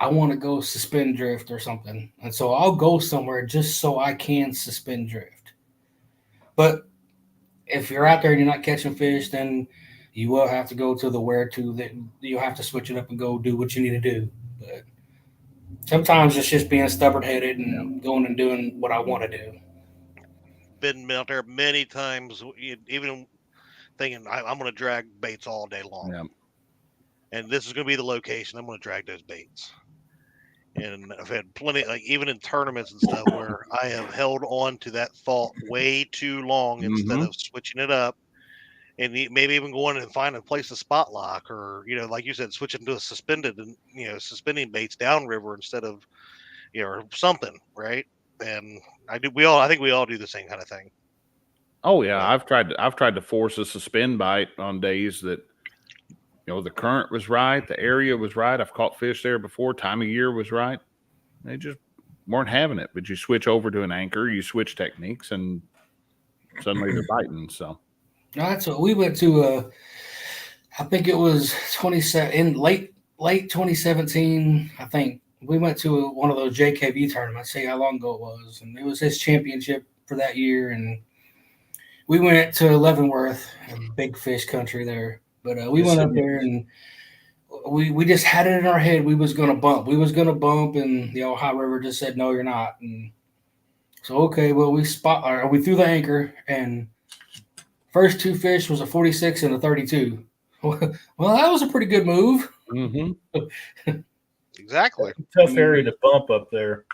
I want to go suspend drift or something, and so I'll go somewhere just so I can suspend drift. But if you're out there and you're not catching fish, then you will have to go to the where to. That you'll have to switch it up and go do what you need to do. But sometimes it's just being stubborn-headed and going and doing what I want to do. Been out there many times, even thinking I'm going to drag baits all day long, and this is going to be the location I'm going to drag those baits. And I've had plenty, like even in tournaments and stuff, where I have held on to that thought way too long instead of switching it up, and maybe even going and find a place to spot lock, or like you said, switching to a suspended and suspending baits downriver instead of or something, right? And I think we all do the same kind of thing. Oh yeah, I've tried to force a suspend bite on days that the current was right, the area was right. I've caught fish there before. Time of year was right. They just weren't having it. But you switch over to an anchor, you switch techniques, and suddenly they're biting. So that's what we went to. I think it was in late 2017. I think we went to one of those JKB tournaments. See how long ago it was, and it was his championship for that year. And we went to Leavenworth, big fish country there. But we went up there and we just had it in our head we was going to bump. We was going to bump, and the Ohio River just said, no, you're not. And so, okay, well, we threw the anchor, and first two fish was a 46 and a 32. Well, that was a pretty good move. Mm-hmm. Exactly. Tough area to bump up there.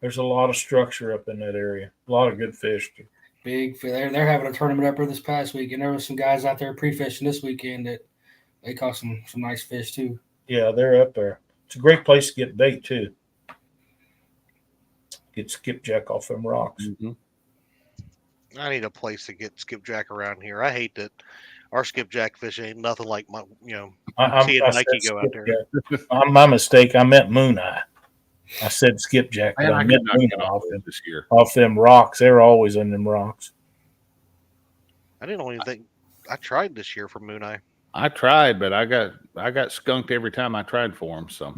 There's a lot of structure up in that area. A lot of good fish. Big fish. They're having a tournament up there this past week, and there was some guys out there pre-fishing this weekend that they caught some nice fish too. Yeah, they're up there. It's a great place to get bait too. Get skipjack off them rocks. Mm-hmm. I need a place to get skipjack around here. I hate that our skipjack fish ain't nothing like my, seeing Mikey go out there. My mistake. I meant moon eye. I said skipjack, but I meant moon eye off them rocks. They're always in them rocks. I didn't even think I tried this year for moon eye. I tried, but I got skunked every time I tried for them. So,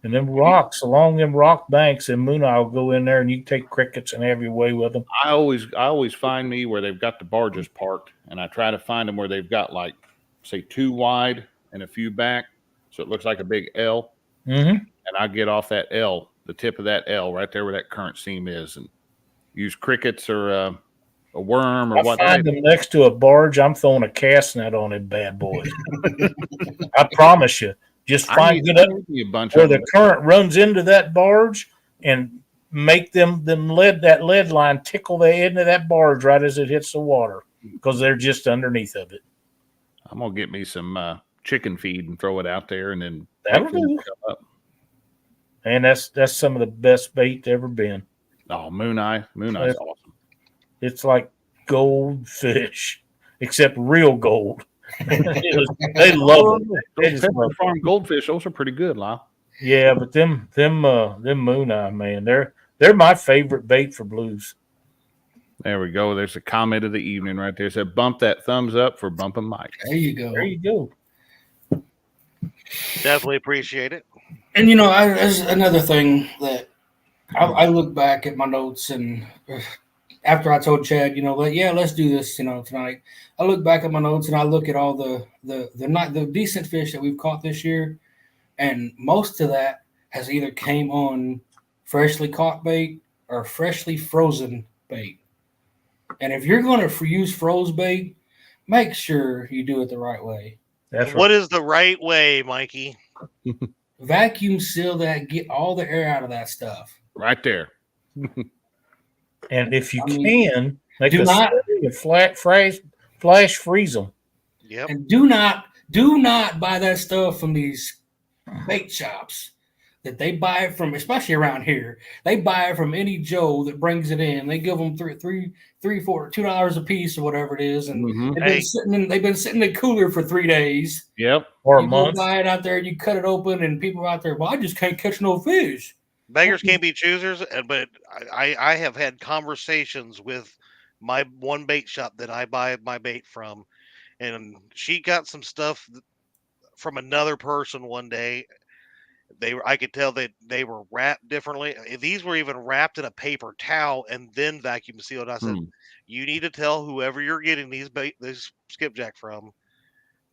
and them rocks along them rock banks, and moon eye will go in there, and you can take crickets and have your way with them. I always find me where they've got the barges parked, and I try to find them where they've got like, say, 2 wide and a few back, so it looks like a big L. Mm-hmm. And I get off that L, the tip of that L, right there where that current seam is, and use crickets or a worm or whatever. I find them next to a barge. I'm throwing a cast net on it, bad boys. I promise you. Just get up where the current runs into that barge and make that lead line tickle the end of that barge right as it hits the water, because they're just underneath of it. I'm gonna get me some chicken feed and throw it out there, and then that'll do. And that's some of the best bait ever been. Oh, moon eye's awesome. It's like goldfish, except real gold. They love it. Those farm goldfish, those are pretty good, Lyle. Yeah, but them moon eye, man, they're my favorite bait for blues. There we go. There's a comment of the evening right there. Said bump that thumbs up for bumping Mike. There you go. There you go. Definitely appreciate it. And there's another thing that I look back at my notes, and after I told Chad, let's do this, tonight. I look back at my notes and I look at all the decent fish that we've caught this year, and most of that has either came on freshly caught bait or freshly frozen bait. And if you're going to use froze bait, make sure you do it the right way. That's What is the right way, Mikey? Vacuum seal that, get all the air out of that stuff. Right there. And if you can, make do a not flash freeze them. Yep. And do not buy that stuff from these bait shops that they buy it from, especially around here. They buy it from any Joe that brings it in. They give them $2 a piece or whatever it is, and they've been sitting in the cooler for 3 days. Yep. Or a you month. Buy it out there, you cut it open, and people out there, well, I just can't catch no fish. Beggars can't be choosers, but I have had conversations with my one bait shop that I buy my bait from, and she got some stuff from another person one day. I could tell that they were wrapped differently. These were even wrapped in a paper towel and then vacuum sealed. I said, you need to tell whoever you're getting this skipjack from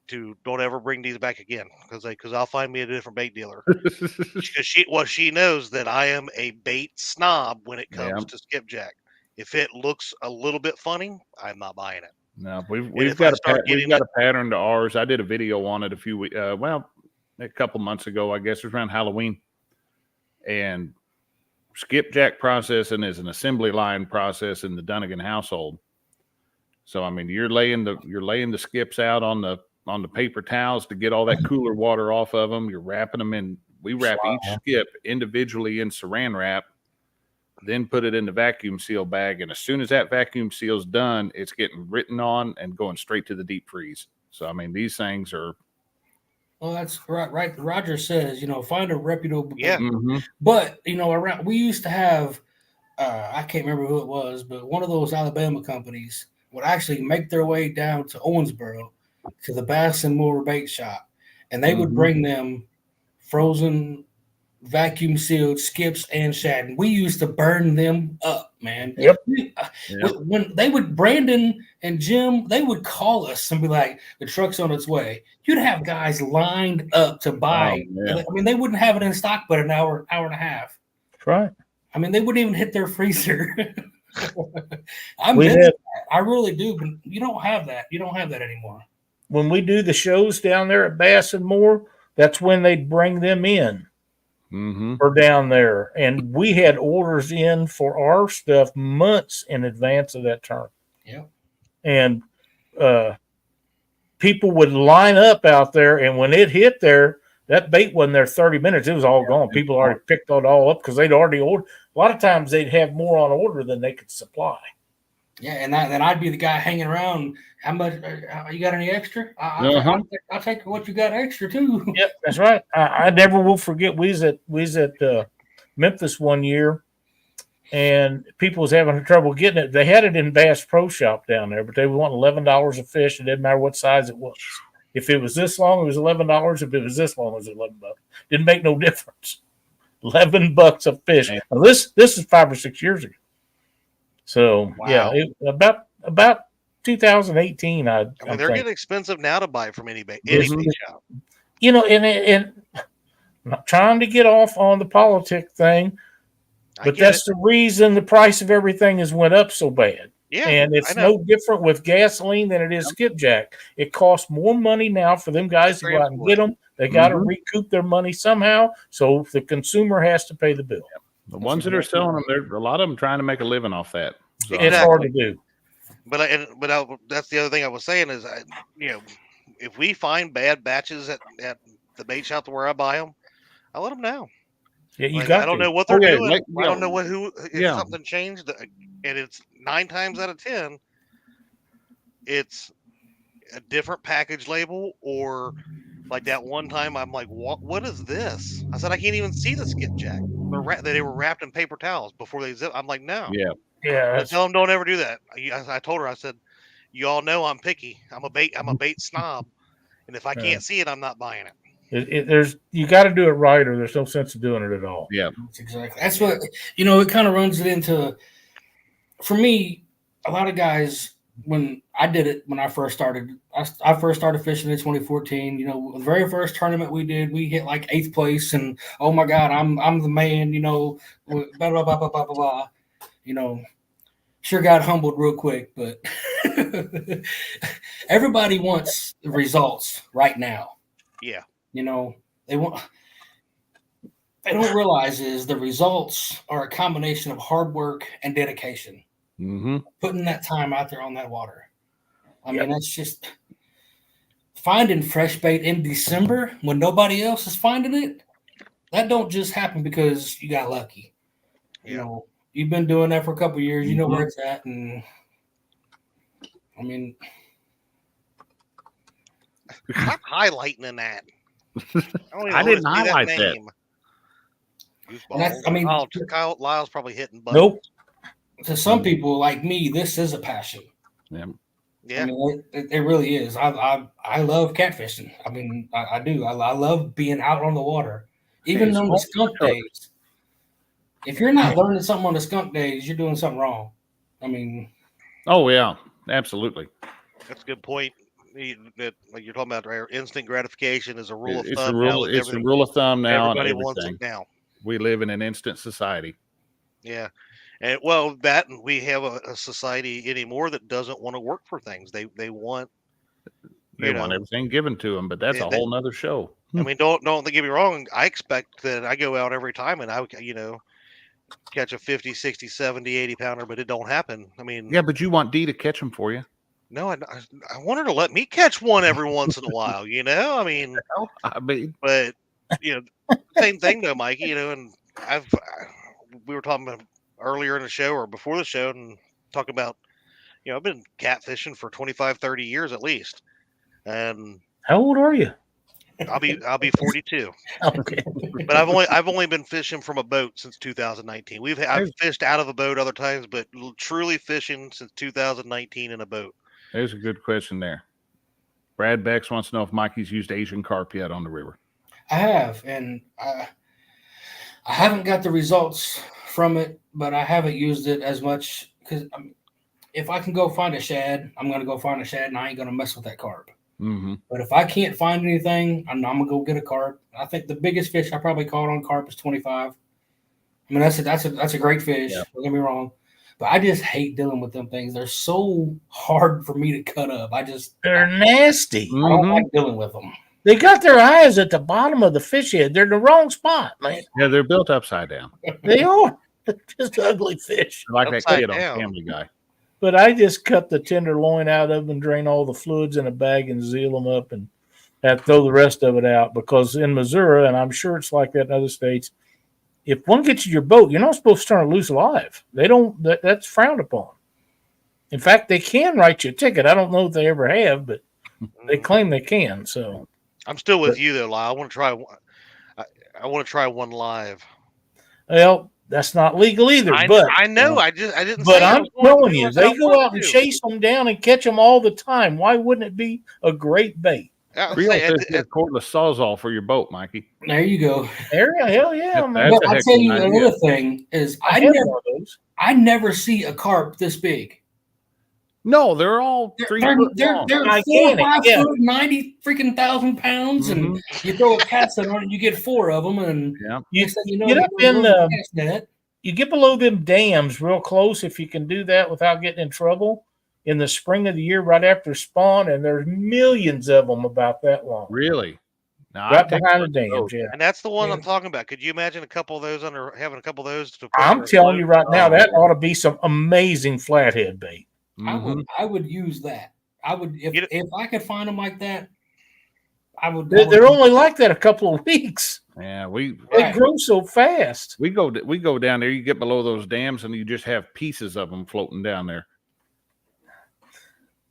to don't ever bring these back again, because I'll find me a different bait dealer. Because she knows that I am a bait snob when it comes to skipjack. If it looks a little bit funny, I'm not buying it. No, we've got a pattern to ours. I did a video on it a couple months ago, I guess it was around Halloween. And skipjack processing is an assembly line process in the Dunnigan household. So I mean, you're laying the skips out on the paper towels to get all that cooler water off of them. You're wrapping them in. We wrap each skip individually in saran wrap, then put it in the vacuum seal bag. And as soon as that vacuum seal's done, it's getting written on and going straight to the deep freeze. So I mean, these things are. Well, that's right. Roger says, find a reputable. Yeah. Mm-hmm. But around we used to have, I can't remember who it was, but one of those Alabama companies would actually make their way down to Owensboro to the Bass and Moore bait shop, and they would bring them frozen, vacuum sealed skips and shad. And we used to burn them up, man. Yep. When they would, Brandon and Jim, they would call us and be like, the truck's on its way. You'd have guys lined up to buy. I mean, they wouldn't have it in stock but an hour and a half. That's right. I mean, they wouldn't even hit their freezer. I really do, but you don't have that. You don't have that anymore. When we do the shows down there at Bass and Moore, that's when they'd bring them in. Or down there, and we had orders in for our stuff months in advance of that turn. Yeah, and people would line up out there, and when it hit there, that bait wasn't there 30 minutes. It was all gone. People already picked it all up because they'd already ordered. A lot of times they'd have more on order than they could supply. Yeah, and then I'd be the guy hanging around. How much? You got any extra? I'll take what you got extra too. Yep, that's right. I never will forget. We was at Memphis one year, and people was having trouble getting it. They had it in Bass Pro Shop down there, but they want $11 a fish. It didn't matter what size it was. If it was this long, it was $11. If it was this long, it was $11. Didn't make no difference. $11 a fish. Now this is 5 or 6 years ago. So about 2018. I mean, they're getting expensive now to buy from any bait shop. And I'm not trying to get off on the politic thing, but that's the reason the price of everything has went up so bad. Yeah, and it's no different with gasoline than it is skipjack. It costs more money now for them guys to go out and get them. They got to recoup their money somehow, so the consumer has to pay the bill. The ones that are selling them, a lot of them trying to make a living off that. So. It's hard to do. But that's the other thing I was saying is, if we find bad batches at the bait shop where I buy them, I let them know. Yeah, I don't know what they're doing. I don't know if something changed, and it's 9 times out of 10, it's a different package label or Like that one time, I'm like, what is this? I said, I can't even see the skipjack. They were wrapped in paper towels before they zip. I'm like, no. Yeah. Yeah, Tell them don't ever do that. I told her, I said, you all know I'm picky. I'm a bait snob, and if I can't see it, I'm not buying it. there's you got to do it right, or there's no sense of doing it at all. Yeah. That's exactly. That's what it kind of runs it into. For me, a lot of guys, when I did it, when I first started, I first started fishing in 2014. The very first tournament we did, we hit like 8th place, and oh my God, I'm the man. Blah blah blah blah blah blah. Sure got humbled real quick, but everybody wants the results right now. Yeah. They don't realize is the results are a combination of hard work and dedication. Mm-hmm. Putting that time out there on that water. I mean, that's just finding fresh bait in December when nobody else is finding it. That don't just happen because you got lucky. Yeah. You've been doing that for a couple of years. You know where it's at, and I mean, Stop highlighting in that. I didn't highlight that. I mean, Kyle Lyle's probably hitting buttons. Nope. To some people like me, this is a passion. Yeah. Yeah. I mean, it really is. I love catfishing. I mean, I do. I love being out on the water, even on the skunk days. If you're not learning something on the skunk days, you're doing something wrong. I mean, oh yeah, absolutely. That's a good point. That, like you're talking about, right? Instant gratification is a rule of It's thumb. It's a rule of thumb now. Everybody wants it now. We live in an instant society. Yeah. And we have a society anymore that doesn't want to work for things. They want everything given to them, but that's a whole nother show. I mean, don't get me wrong. I expect that I go out every time and I catch a 50, 60, 70, 80 pounder, but it don't happen. I mean, yeah, but you want D to catch them for you. No, I want her to let me catch one every once in a while. I mean, but same thing though, Mikey. And we were talking about earlier in the show or before the show and talking about, I've been catfishing for 25, 30 years at least. And how old are you? I'll be 42. Okay. But I've only been fishing from a boat since 2019. I've fished out of a boat other times, but truly fishing since 2019 in a boat. There's a good question there. Brad Bex wants to know if Mikey's used Asian carp yet on the river. I have, and I haven't got the results from it, but I haven't used it as much because if I can go find a shad, I'm going to go find a shad, and I ain't going to mess with that carp. Mm-hmm. But if I can't find anything, I'm going to go get a carp. I think the biggest fish I probably caught on carp is 25. I mean, that's a great fish. Yeah. Don't get me wrong. But I just hate dealing with them things. They're so hard for me to cut up. They're nasty. I don't like dealing with them. They got their eyes at the bottom of the fish head. They're in the wrong spot, man. Yeah, they're built upside down. They are. Just ugly fish. Like that kid on Family Guy. But I just cut the tenderloin out of them and drain all the fluids in a bag and seal them up and throw the rest of it out. Because in Missouri, and I'm sure it's like that in other states, if one gets you your boat, you're not supposed to turn it loose alive. They don't. That's frowned upon. In fact, they can write you a ticket. I don't know if they ever have, but they claim they can. So I'm still with you though, Lyle. I want to try. I want to try one live. Well, that's not legal either. I know. I didn't. But I'm telling you, they go out and chase them down and catch them all the time. Why wouldn't it be a great bait? Real cordless sawzall for your boat, Mikey. There you go. Hell yeah, man. But I'll tell you another thing is I never see a carp this big. No, they're all 3 foot long. They're 4 or 5 foot, 90 freaking thousand pounds, and you throw a cast on it, and you get 4 of them, and you get up in the you get below them dams real close if you can do that without getting in trouble. In the spring of the year, right after spawn, and there's millions of them about that long. Really? Now, right behind the dams, yeah. And that's the one I'm talking about. Could you imagine having a couple of those? I'm telling you right now, that ought to be some amazing flathead bait. I would use that. I would if I could find them like that. I would. They're only like that a couple of weeks. Yeah, they grow so fast. We go down there. You get below those dams, and you just have pieces of them floating down there.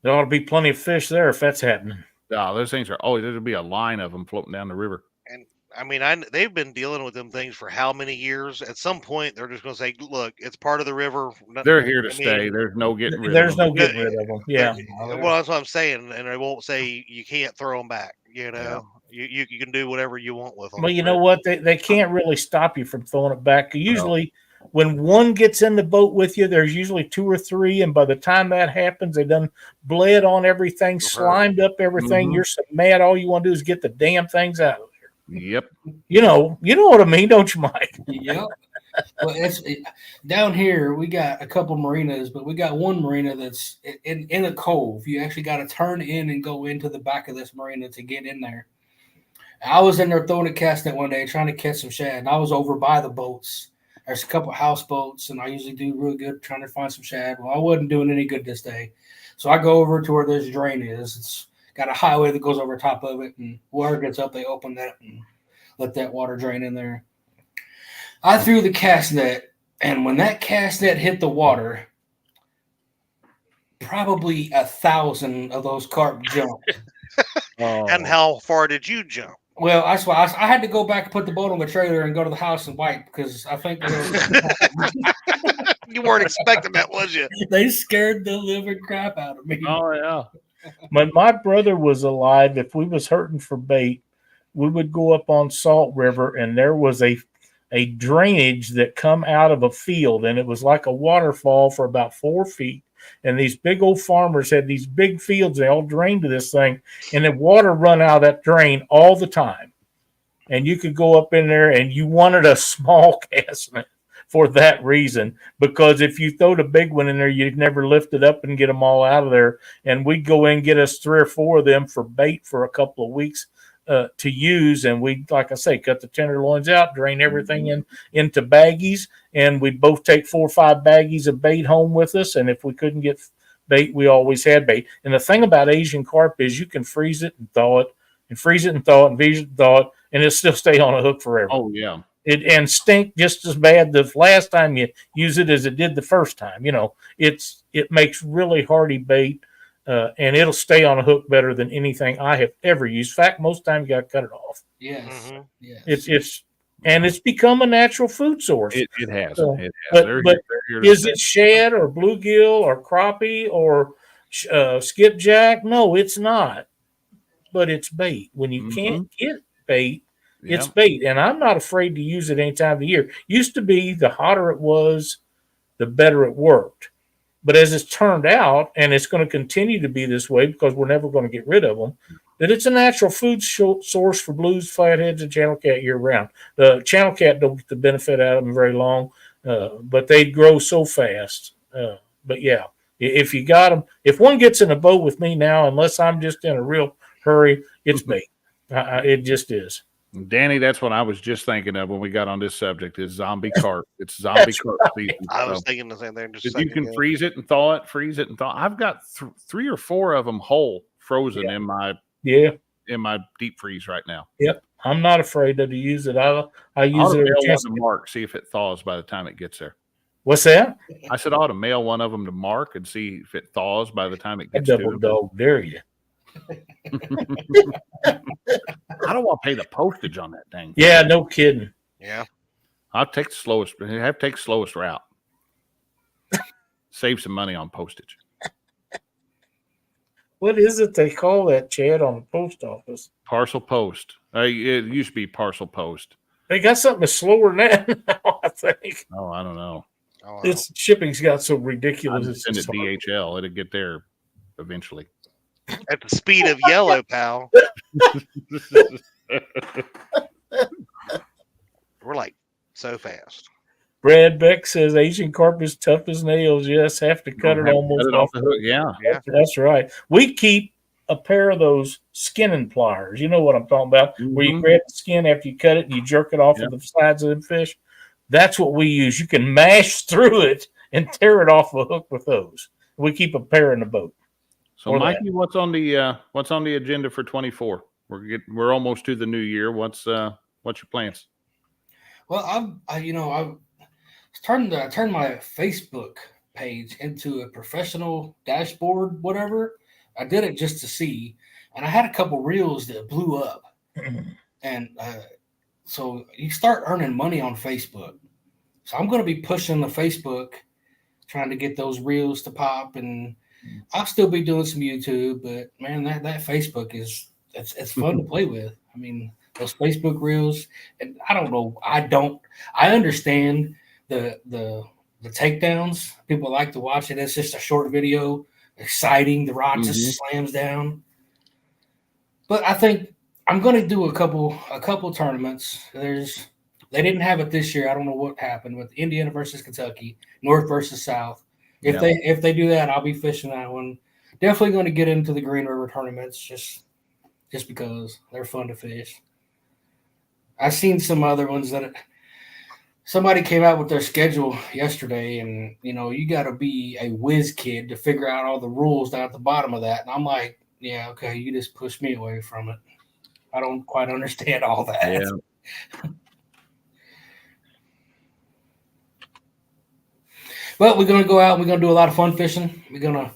There ought to be plenty of fish there if that's happening. Oh, those things are always, there'll be a line of them floating down the river. And I mean, they've been dealing with them things for how many years? At some point, they're just going to say, "Look, it's part of the river." They're here to I stay. mean, There's no getting rid There's of them. no getting rid of them. Yeah. Well, that's what I'm saying, and they won't say you can't throw them back. You know, you can do whatever you want with them. Well, you know what? They can't really stop you from throwing it back. Usually, when one gets in the boat with you, there's usually 2 or 3, and by the time that happens, they done bled on everything, slimed up everything. You're so mad, all you want to do is get the damn things out of there. Yep. You know what I mean, don't you, Mike? Yep. Well, down here we got a couple marinas, but we got one marina that's in a cove. You actually got to turn in and go into the back of this marina to get in there. I was in there throwing a cast net one day trying to catch some shad, and I was over by the boats. There's a couple houseboats, and I usually do really good trying to find some shad. Well, I wasn't doing any good this day. So I go over to where this drain is. It's got a highway that goes over top of it, and water gets up, they open that and let that water drain in there. I threw the cast net, and when that cast net hit the water, probably 1,000 of those carp jumped. And how far did you jump? Well, that's why I had to go back and put the boat on the trailer and go to the house and wipe because I think You weren't expecting that, was you? They scared the living crap out of me. Oh, yeah. When my brother was alive, if we was hurting for bait, we would go up on Salt River, and there was a drainage that come out of a field, and it was like a waterfall for about 4 feet. And these big old farmers had these big fields. They all drained to this thing, and the water run out of that drain all the time. And you could go up in there, and you wanted a small cast net for that reason, because if you throw the big one in there, you'd never lift it up and get them all out of there. And we'd go in and get us 3 or 4 of them for bait for a couple of weeks to use, and we'd, like I say, cut the tenderloins out, drain everything into baggies, and we'd both take 4 or 5 baggies of bait home with us. And if we couldn't get bait, we always had bait. And the thing about Asian carp is you can freeze it and thaw it, and freeze it and thaw it, and freeze it and thaw it, and it'll still stay on a hook forever. Oh, yeah. And stink just as bad the last time you use it as it did the first time. You know, it makes really hardy bait. And it'll stay on a hook better than anything I have ever used. In fact, most times you got to cut it off. Yes. Mm-hmm. Yes. It's become a natural food source. It has. So, it has. But is it shad or bluegill or crappie or skipjack? No, it's not. But it's bait. When you can't get bait, it's bait. And I'm not afraid to use it any time of the year. Used to be the hotter it was, the better it worked. But as it's turned out, and it's going to continue to be this way because we're never going to get rid of them, that it's a natural food source for blues, flatheads, and channel cat year round. The channel cat don't get the benefit out of them very long, but they grow so fast. But yeah, if you got them, if one gets in a boat with me now, unless I'm just in a real hurry, it's bait. It just is. Danny, that's what I was just thinking of when we got on this subject is zombie carp. It's zombie carp season. I was thinking the same thing. If you can freeze it and thaw it, freeze it and thaw. I've got 3 or 4 of them whole frozen in my deep freeze right now. Yep, I'm not afraid to use it. I use it every chance to Mark, see if it thaws by the time it gets there. What's that? I said I ought to mail one of them to Mark and see if it thaws by the time it gets to him. Dog, dare you? I don't want to pay the postage on that thing. Yeah, no kidding. Yeah, I'll take the slowest. I have to take the slowest route. Save some money on postage. What is it they call that, Chad, on the post office? Parcel post. It used to be parcel post. They got something slower than that now, I think. Oh, I don't know. Its shipping's got so ridiculous. Send it DHL. It'll get there eventually. At the speed of yellow, pal. We're like so fast. Brad Beck says Asian carp is tough as nails. Yes, have to cut it almost off the hook. Yeah. That's right. We keep a pair of those skinning pliers. You know what I'm talking about? Where you grab the skin after you cut it and you jerk it off of the sides of the fish. That's what we use. You can mash through it and tear it off a hook with those. We keep a pair in the boat. So, Mikey, what's on the agenda for 24? We're almost to the new year. What's your plans? Well, I turned my Facebook page into a professional dashboard. Whatever, I did it just to see. and I had a couple reels that blew up. And so you start earning money on Facebook. So I'm going to be pushing the Facebook, trying to get those reels to pop, and I'll still be doing some YouTube. But man, that Facebook it's fun to play with. I mean, those Facebook reels, and I don't know. I understand the takedowns. People like to watch it. It's just a short video, exciting. The rod just slams down. But I think I'm going to do a couple tournaments. They didn't have it this year. I don't know what happened with Indiana versus Kentucky, North versus South. If they do that, I'll be fishing that one. Definitely going to get into the Green River tournaments just because they're fun to fish. I've seen some other ones that somebody came out with their schedule yesterday, and you got to be a whiz kid to figure out all the rules down at the bottom of that. And I'm like, yeah, okay, you just pushed me away from it. I don't quite understand all that. Yeah. But we're gonna go out. We're gonna do a lot of fun fishing. We're gonna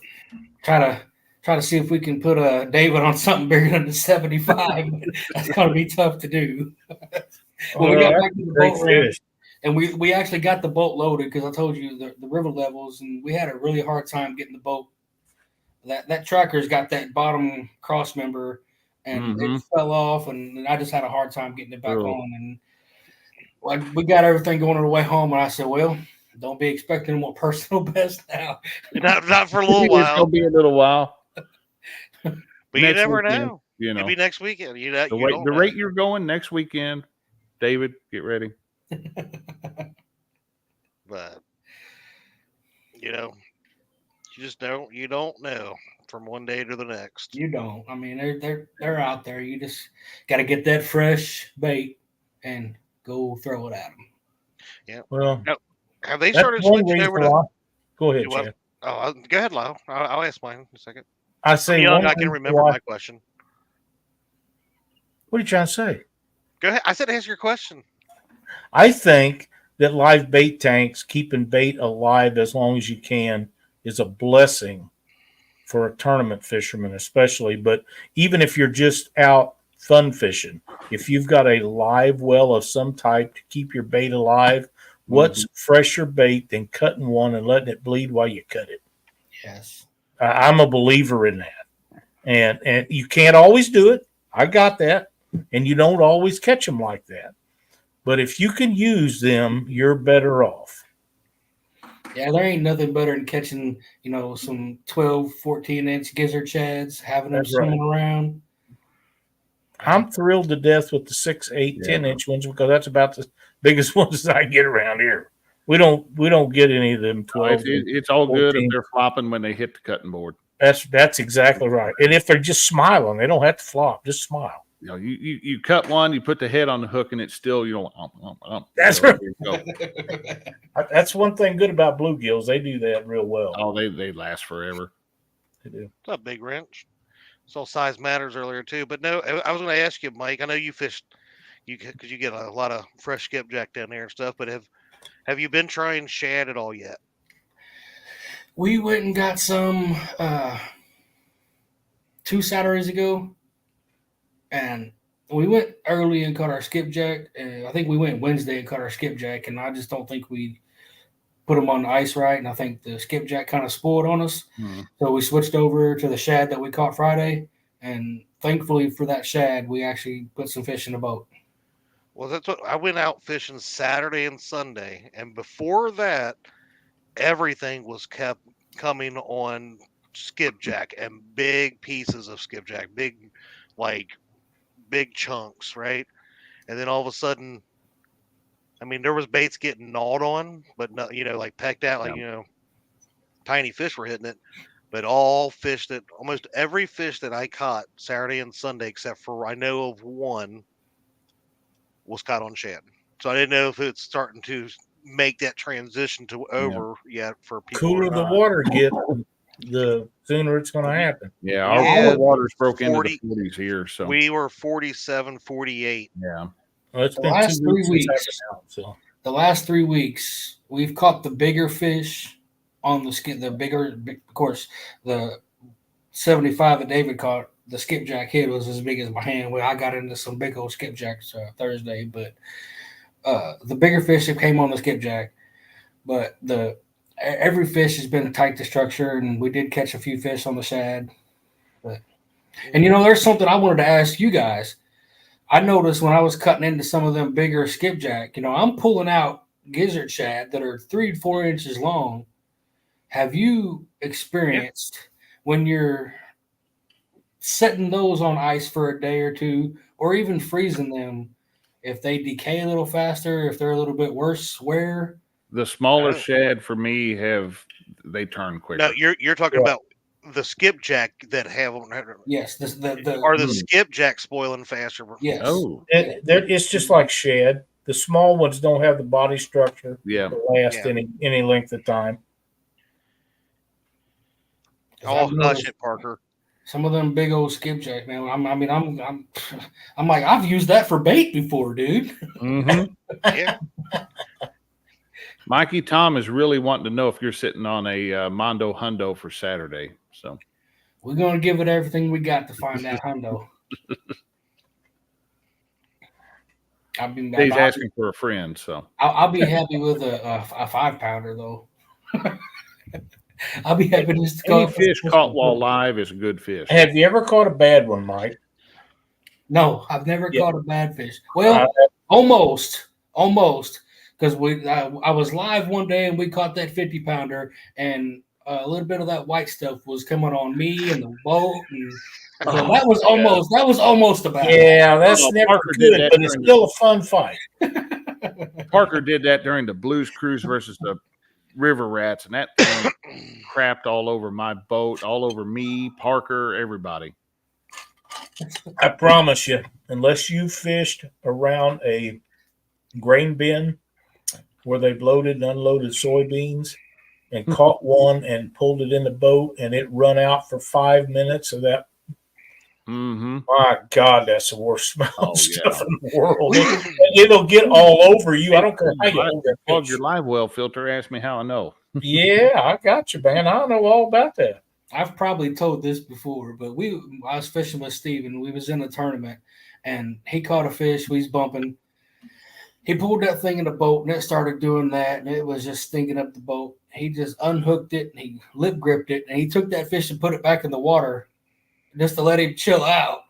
try to see if we can put David on something bigger than the 75. That's gonna be tough to do. We got back to the boat ramp, and we actually got the boat loaded because I told you the river levels, and we had a really hard time getting the boat. That tracker's got that bottom cross member, and it fell off, and I just had a hard time getting it back on. And we got everything going on the way home, and I said, well, don't be expecting more personal best now. Not for a little while. It's gonna be a little while. But you never know. It'll be next weekend. The rate you're going next weekend, David, get ready. But you just don't. You don't know from one day to the next. You don't. I mean, they're out there. You just got to get that fresh bait and go throw it at them. Yeah. Well, have they started switching over to? Go ahead, Chad. Oh, go ahead, Lyle. I'll ask mine in a second. I say I can remember my question. What are you trying to say? Go ahead. I said ask your question. I think that live bait tanks, keeping bait alive as long as you can, is a blessing for a tournament fisherman, especially. But even if you're just out fun fishing, if you've got a live well of some type to keep your bait alive, what's fresher bait than cutting one and letting it bleed while you cut it? Yes. I'm a believer in that. And you can't always do it. I got that. And you don't always catch them like that. But if you can use them, you're better off. Yeah, there ain't nothing better than catching, some 12, 14-inch gizzard shads, having them swimming around. I'm thrilled to death with the 6, 8, 10-inch ones because that's about the biggest ones that I get around here. We don't get any of them 12. It's all 14. Good if they're flopping when they hit the cutting board. That's exactly right. And if they're just smiling, they don't have to flop. Just smile. You cut one, you put the head on the hook, and it's still That's right. That's one thing good about bluegills. They do that real well. Oh, they last forever. They do. It's a big wrench. So size matters earlier too. But no, I was going to ask you, Mike. I know you fished, because you get a lot of fresh skipjack down there and stuff. But have you been trying shad at all yet? We went and got some 2 Saturdays ago. And we went early and caught our skipjack. And I think we went Wednesday and caught our skipjack. And I just don't think we put them on the ice right. And I think the skipjack kind of spoiled on us. So we switched over to the shad that we caught Friday. And thankfully for that shad, we actually put some fish in the boat. Well, that's what I went out fishing Saturday and Sunday. And before that, everything was kept coming on skipjack and big pieces of skipjack, big chunks, right? And then all of a sudden, I mean, there was baits getting gnawed on, but not, pecked out, tiny fish were hitting it. But almost every fish that I caught Saturday and Sunday, except for I know of one, was caught on shad. So I didn't know if it's starting to make that transition to over yet for people. Cooler the water gets, the sooner it's going to happen. Yeah, our water's broke into the 40s here. So we were 47, 48. Yeah. Well, it's been 2 weeks. The last 3 weeks, we've caught the bigger fish on the skin. Of course, the 75 that David caught the skipjack hit was as big as my hand. Well, I got into some big old skipjacks Thursday, but the bigger fish that came on the skipjack. But every fish has been tight to structure, and we did catch a few fish on the shad. And there's something I wanted to ask you guys. I noticed when I was cutting into some of them bigger skipjack, I'm pulling out gizzard shad that are 3 to 4 inches long. Have you experienced when you're setting those on ice for a day or two, or even freezing them, if they decay a little faster, if they're a little bit worse wear? The smaller shad for me they turn quicker. No, you're talking about the skipjack that have them. Yes, the skipjack spoiling faster. Yes. Oh, it's just like shad. The small ones don't have the body structure to last any length of time. Oh, hush it, Parker. Some of them big old skipjack, man. I'm like, I've used that for bait before, dude. Mm-hmm. Yeah. Mikey Tom is really wanting to know if you're sitting on a Mondo Hundo for Saturday. So we're gonna give it everything we got to find that Hundo. He's asking for a friend, so I'll be happy with a 5-pounder though. I'll be happy just to any fish caught while live is a good fish. Have you ever caught a bad one, Mike? No, I've never caught a bad fish. Well, almost, because I was live one day and we caught that 50-pounder, and a little bit of that white stuff was coming on me and the boat, and so that was almost a bad one. Yeah, that's never good, but it's still a fun fight. Parker did that during the Blues Cruise versus the River Rats, and that thing crapped all over my boat, all over me, Parker, everybody. I promise you, unless you fished around a grain bin where they've loaded and unloaded soybeans and caught one and pulled it in the boat and it run out for 5 minutes of that. Mm-hmm. My God, that's the worst smelling stuff in the world. It'll get all over you. I don't care how you hold that fish. Plug your live well filter. Ask me how I know. Yeah, I got you, man. I know all about that. I've probably told this before, but I was fishing with Steven. We was in a tournament, and he caught a fish. We was bumping. He pulled that thing in the boat, and it started doing that, and it was just stinking up the boat. He just unhooked it, and he lip gripped it, and he took that fish and put it back in the water just to let him chill out.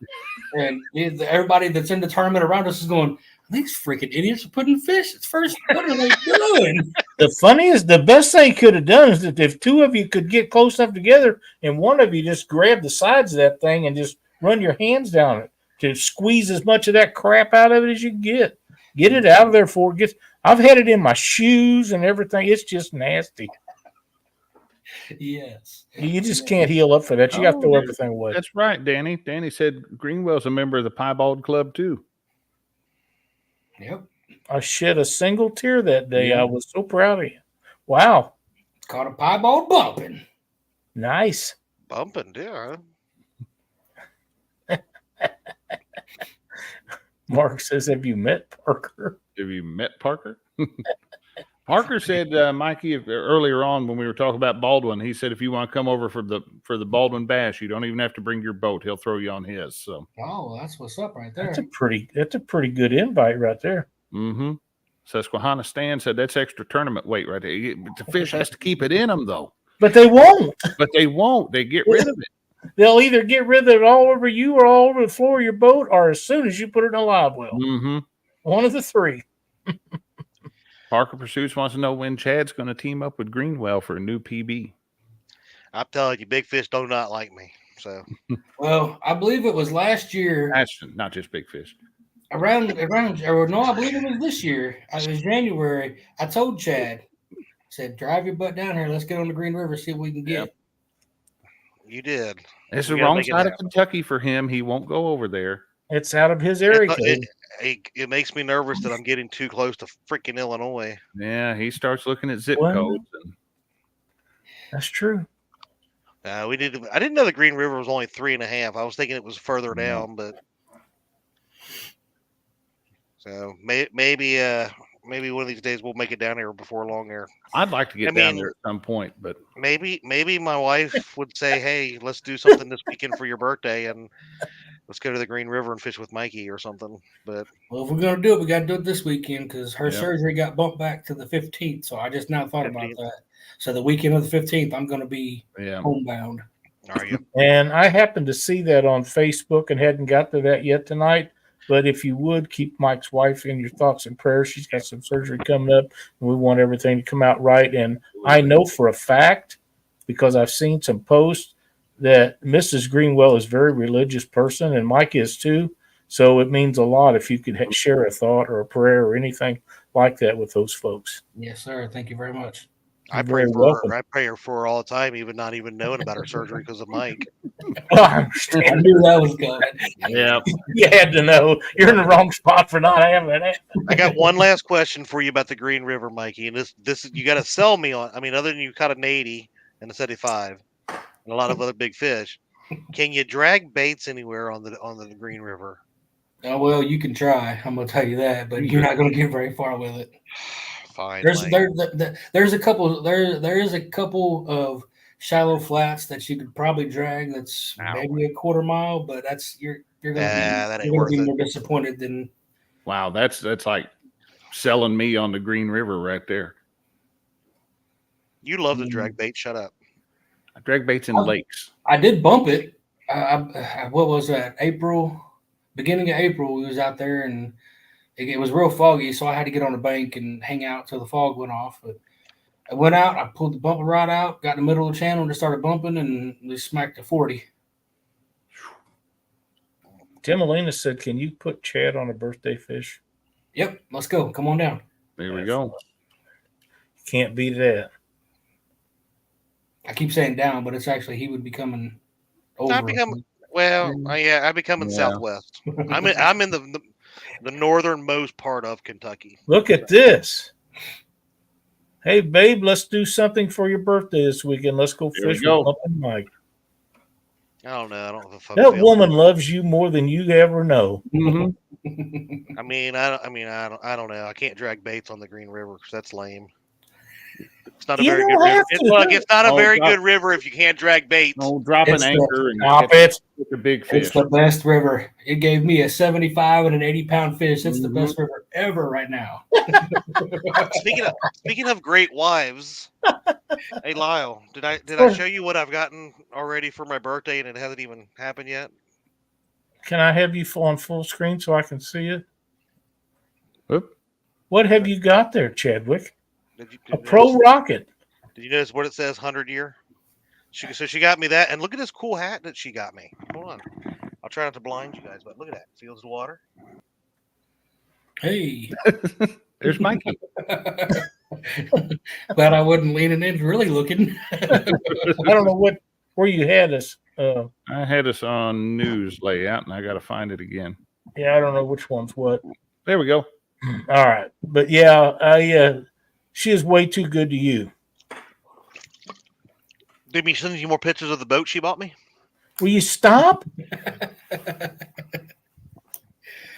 And everybody that's in the tournament around us is going, these freaking idiots are putting fish. It's first. What are they doing? The best thing he could have done is that if two of you could get close enough together and one of you just grab the sides of that thing and just run your hands down it to squeeze as much of that crap out of it as you can get. Get it out of there before it gets. I've had it in my shoes and everything. It's just nasty. Yes. You just can't heal up for that. You got to throw everything away. That's right, Danny. Danny said Greenwell's a member of the Piebald Club, too. Yep. I shed a single tear that day. Yeah. I was so proud of you. Wow. Caught a piebald bumping. Nice. Bumping, yeah. Mark says, have you met Parker? Have you met Parker? Parker said, Mikey, earlier on when we were talking about Baldwin, he said, if you want to come over for the Baldwin Bash, you don't even have to bring your boat. He'll throw you on his. So. Oh, that's what's up right there. That's a pretty good invite right there. Mm-hmm. Susquehanna Stan said that's extra tournament weight right there. The fish has to keep it in them, though. But they won't. They get rid of it. They'll either get rid of it all over you or all over the floor of your boat, or as soon as you put it in a live well. Mm-hmm. One of the three. Parker Pursuits wants to know when Chad's going to team up with Greenwell for a new PB. I'm telling you, big fish do not like me. So, well, I believe it was last year. That's not just big fish. I believe it was this year. It was January. I told Chad, I said, drive your butt down here. Let's get on the Green River, see what we can get. Yep. You did. It's the wrong side of Kentucky for him. He won't go over there. It's out of his area. It makes me nervous that I'm getting too close to freaking Illinois. Yeah, he starts looking at zip codes. That's true. I didn't know the Green River was only 3.5. I was thinking it was further down, but so maybe maybe one of these days we'll make it down here before long here. I'd like to get I down mean- there at some point, but Maybe my wife would say, "Hey, let's do something this weekend for your birthday, and let's go to the Green River and fish with Mikey or something." But Well, if we're gonna do it, we got to do it this weekend because her Yeah. surgery got bumped back to the 15th. So I just now thought about 15th. that. So the weekend of the 15th, I'm gonna be yeah. homebound. are you? And I happened to see that on Facebook and hadn't got to that yet tonight. But if you would keep Mike's wife in your thoughts and prayers, she's got some surgery coming up, and we want everything to come out right. And I know for a fact, because I've seen some posts, that Mrs. Greenwell is a very religious person, and Mike is too. So it means a lot if you could share a thought or a prayer or anything like that with those folks. Yes, sir. Thank you very much. I You're pray very for welcome. her. I pray for her all the time, even not even knowing about her surgery because of Mike. Well, I I understand. knew that was coming. Yeah. You had to know. You're in the wrong spot for not having it. I got one last question for you about the Green River, Mikey, and this you got to sell me on. I mean, other than you caught an 80 and a 75 and a lot of other big fish, can you drag baits anywhere on the Green River? Oh, well, you can try. I'm gonna tell you that, but you're not gonna get very far with it. Fine. There's Mike. there's a couple there is a couple of shallow flats that you could probably drag. That's Ow. maybe a quarter mile, but that's you're gonna that be, ain't you're gonna worth be it. more disappointed than. Wow, that's like selling me on the Green River right there. You love to drag bait. Shut up. I drag baits in Oh. lakes. I did bump it. What was that? Beginning of April, we was out there and it was real foggy, so I had to get on the bank and hang out till the fog went off. But I went out, I pulled the bumper rod out, got in the middle of the channel, and just started bumping, and we smacked a 40. Tim Alina said, "Can you put Chad on a birthday fish?" Yep, let's go. Come on down. There we go. Can't beat that. I keep saying down, but it's actually he would be coming over. I become well. I become in Yeah. Southwest. I'm in the northernmost part of Kentucky. Look at this. Hey, babe, let's do something for your birthday this weekend. Let's go Here we fish go. with Bump and Mike. I don't know. I don't know if That woman loves you more than you ever know. Mhm. I mean, I don't know. I can't drag baits on the Green River because that's lame. It's not a You very don't good river. have to. It's not a Oh, very God. good river if you can't drag baits. No, drop an It's the- anchor and Stop catch it. a big fish. It's the best river. It gave me a 75 and an 80-pound fish. It's the Mhm. best river ever right now. Speaking of great wives, hey Lyle, did I show you what I've gotten already for my birthday and it hasn't even happened yet? Can I have you on full screen so I can see it? Oop. What have you got there, Chadwick? Did A you pro notice, rocket. did you notice what it says 100 year? So she got me that, and look at this cool hat that she got me. Hold on, I'll try not to blind you guys, but look at that. Feels the water. Hey. There's Mikey. Glad I wasn't leaning in really looking. I don't know where you had us. I had us on news layout, and I got to find it again. Yeah, I don't know which one's what. There we go. All right. But yeah, she is way too good to you. Did me send you more pictures of the boat she bought me? Will you stop?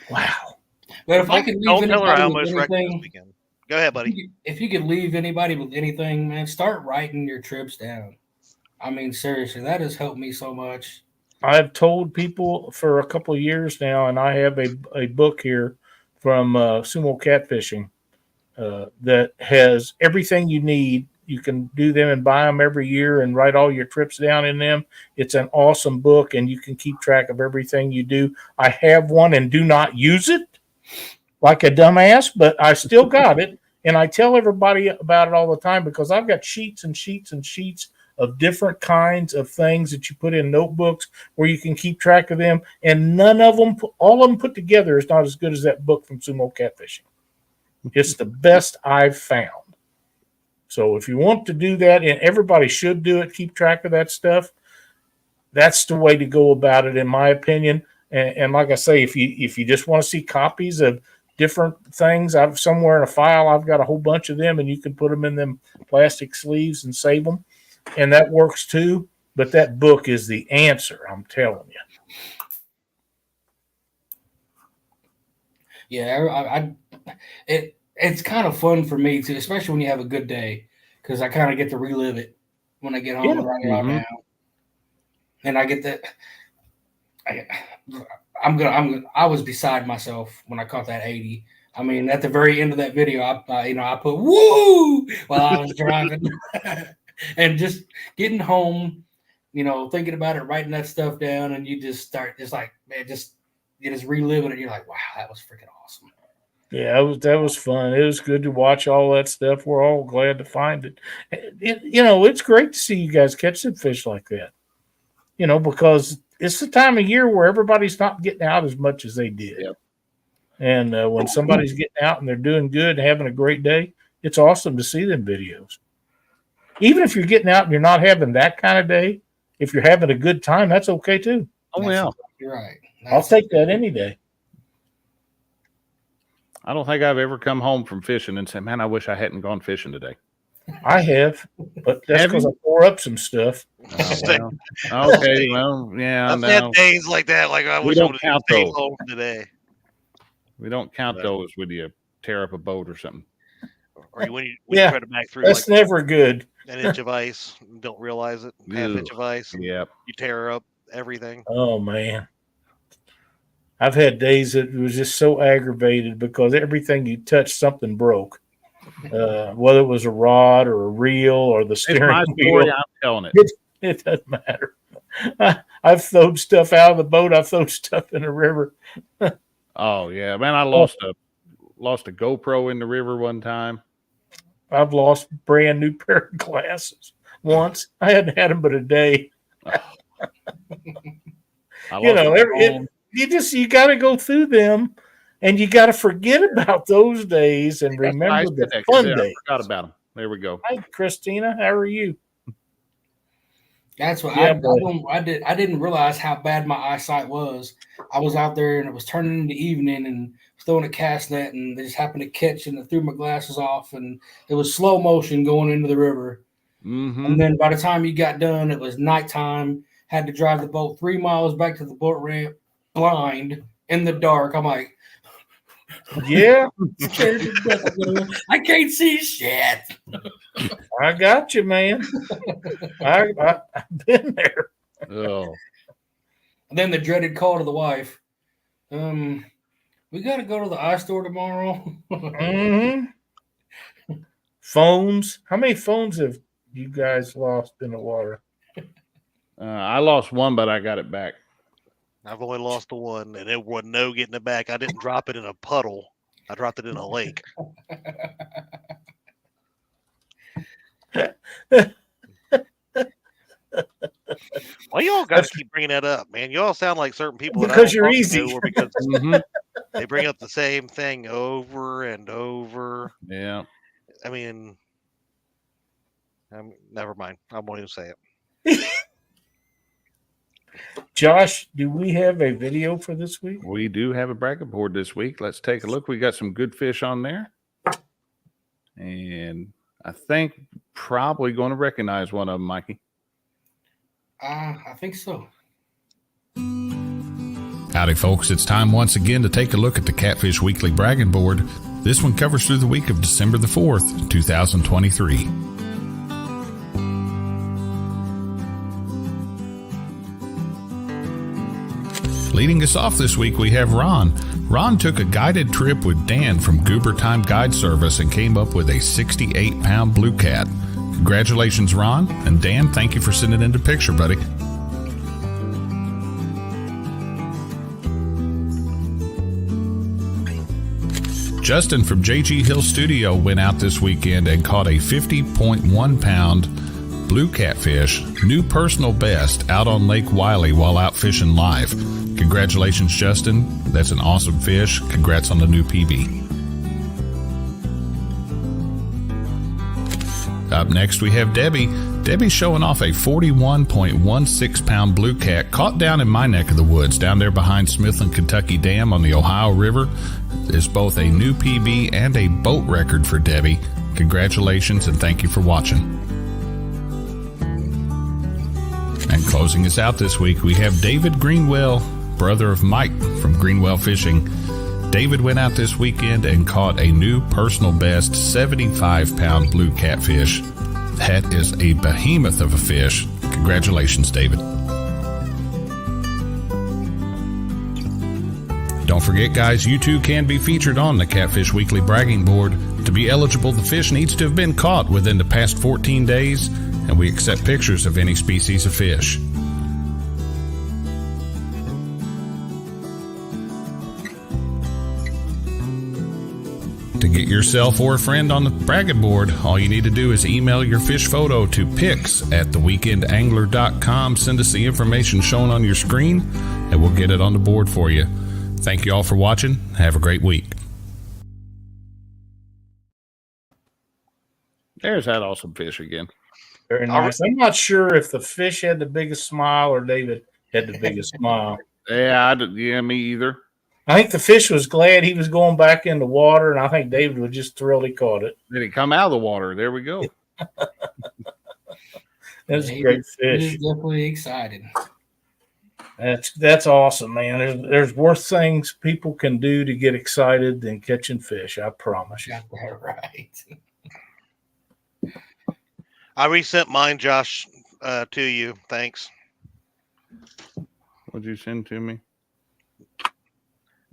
Wow. But if I could leave Don't tell her I anybody with almost wrecked this anything, weekend. Go ahead, buddy. if you could leave anybody with anything, man, start writing your trips down. I mean, seriously, that has helped me so much. I've told people for a couple of years now, and I have a book here from Sumo Catfishing that has everything you need. You can do them and buy them every year and write all your trips down in them. It's an awesome book, and you can keep track of everything you do. I have one and do not use it like a dumbass, but I still got it. And I tell everybody about it all the time because I've got sheets and sheets and sheets of different kinds of things that you put in notebooks where you can keep track of them. And none of them, all of them put together is not as good as that book from Sumo Catfishing. It's the best I've found. So if you want to do that, and everybody should do it, keep track of that stuff, that's the way to go about it, in my opinion. And like I say, if you just want to see copies of different things, I've somewhere in a file, I've got a whole bunch of them, and you can put them in them plastic sleeves and save them. And that works too. But that book is the answer, I'm telling you. Yeah, it's kind of fun for me too, especially when you have a good day, because I kind of get to relive it when I get home and run it all down. And I get that. I was beside myself when I caught that 80. I mean, at the very end of that video, I put "woo" while I was driving, and just getting home, thinking about it, writing that stuff down, and you just start you just reliving it. You're like, wow, that was freaking awesome. Yeah, that was fun. It was good to watch all that stuff. We're all glad to find it. It's great to see you guys catch some fish like that. Because it's the time of year where everybody's not getting out as much as they did. Yep. And when somebody's getting out and they're doing good and having a great day, it's awesome to see them videos. Even if you're getting out and you're not having that kind of day, if you're having a good time, that's okay too. Oh, yeah. You're right. I'll take that any day. I don't think I've ever come home from fishing and said, man, I wish I hadn't gone fishing today. I have, but that's because I tore up some stuff. Oh, well. Okay, well, yeah. I've had days like that. Like I wish I would have stayed those home today. We don't count those when you tear up a boat or something. Or when you try to back through. That's never good. An inch of ice, don't realize it. Half inch of ice. Yep. You tear up everything. Oh man. I've had days that was just so aggravated because everything you touched, something broke. Whether it was a rod or a reel or the steering wheel. I'm telling it. It doesn't matter. I've thrown stuff out of the boat. I've thrown stuff in the river. Oh yeah, man! I lost a GoPro in the river one time. I've lost a brand new pair of glasses once. I hadn't had them but a day. You got to go through them, and you got to forget about those days and remember the fun days. I forgot about them. There we go. Hi, Christina. How are you? That's what I did. I didn't realize how bad my eyesight was. I was out there and it was turning into evening and throwing a cast net, and they just happened to catch and I threw my glasses off, and it was slow motion going into the river. Mm-hmm. And then by the time you got done, it was nighttime. Had to drive the boat 3 miles back to the boat ramp, blind in the dark. I'm like, yeah, I can't see shit. I got you, man. I've been there. Oh. And then the dreaded call to the wife. We got to go to the iStore tomorrow. Mm-hmm. Phones. How many phones have you guys lost in the water? I lost one, but I got it back. I've only lost the one, and it was no getting it back. I didn't drop it in a puddle. I dropped it in a lake. Why y'all got to keep bringing that up, man? Y'all sound like certain people because you're easy. Because they bring up the same thing over and over. Yeah. I mean, never mind. I won't even say it. Josh, do we have a video for this week? We do have a bracket board this week. Let's take a look. We got some good fish on there. And I think probably going to recognize one of them, Mikey. I think so. Howdy, folks. It's time once again to take a look at the Catfish Weekly Bragging Board. This one covers through the week of December the 4th, 2023. Leading us off this week, we have Ron. Ron took a guided trip with Dan from Goober Time Guide Service and came up with a 68-pound blue cat. Congratulations, Ron. And Dan, thank you for sending in the picture, buddy. Justin from JG Hill Studio went out this weekend and caught a 50.1-pound blue catfish, new personal best, out on Lake Wiley while out fishing live. Congratulations, Justin. That's an awesome fish. Congrats on the new PB. Up next, we have Debbie. Debbie's showing off a 41.16-pound blue cat caught down in my neck of the woods, down there behind Smithland, Kentucky Dam on the Ohio River. It's both a new PB and a boat record for Debbie. Congratulations and thank you for watching. And closing us out this week, we have David Greenwell, brother of Mike from Greenwell Fishing. David went out this weekend and caught a new personal best 75-pound blue catfish. That is a behemoth of a fish. Congratulations, David. Don't forget, guys, you too can be featured on the Catfish Weekly bragging board. To be eligible, the fish needs to have been caught within the past 14 days, and we accept pictures of any species of fish. To get yourself or a friend on the bragging board, all you need to do is email your fish photo to pics@theweekendangler.com. Send us the information shown on your screen, and we'll get it on the board for you. Thank you all for watching. Have a great week. There's that awesome fish again. Very nice. I'm not sure if the fish had the biggest smile or David had the biggest smile. Yeah, me either. I think the fish was glad he was going back in the water, and I think David was just thrilled he caught it. Did it come out of the water? There we go. That's a great fish. He's definitely excited. That's awesome, man. There's worse things people can do to get excited than catching fish. I promise you. Got that right. I resent mine, Josh, to you. Thanks. What'd you send to me?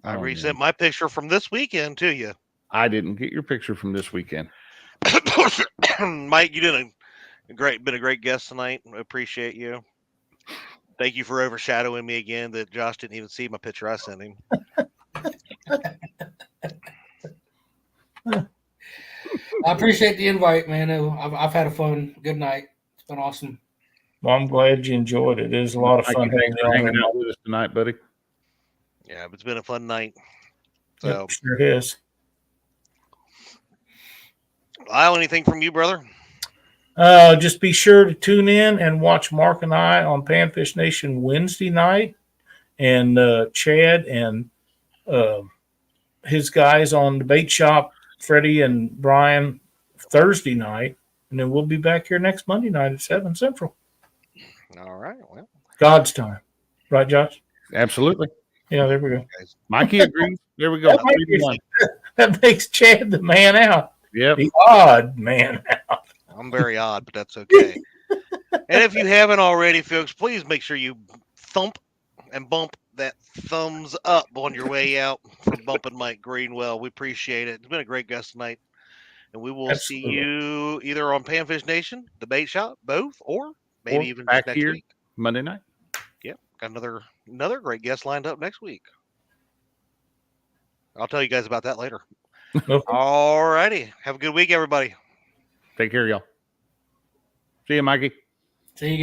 I resent my picture from this weekend to you. I didn't get your picture from this weekend. Mike, you been a great guest tonight. I appreciate you. Thank you for overshadowing me again. That Josh didn't even see my picture I sent him. I appreciate the invite, man. I've had a good night. It's been awesome. Well, I'm glad you enjoyed it. It was a lot of fun hanging out with us tonight, buddy. Yeah, it's been a fun night. So yep, sure is. Lyle, anything from you, brother? Just be sure to tune in and watch Mark and I on Panfish Nation Wednesday night, and Chad and his guys on the bait shop, Freddie and Brian, Thursday night, and then we'll be back here next Monday night at 7 Central. All right. Well, God's time. Right, Josh? Absolutely. Yeah, there we go. Mikey agrees. There we go. That makes Chad the man out. Yep. The odd man out. I'm very odd, but that's okay. And if you haven't already, folks, please make sure you thump and bump that thumbs up on your way out for bumping Mike Greenwell. We appreciate it. It's been a great guest tonight. And we will see you either on Panfish Nation, the bait shop, both, or maybe even back next here week. Monday night. Yep. Got another great guest lined up next week. I'll tell you guys about that later. All righty. Have a good week, everybody. Take care, y'all. See you, Mikey. See you.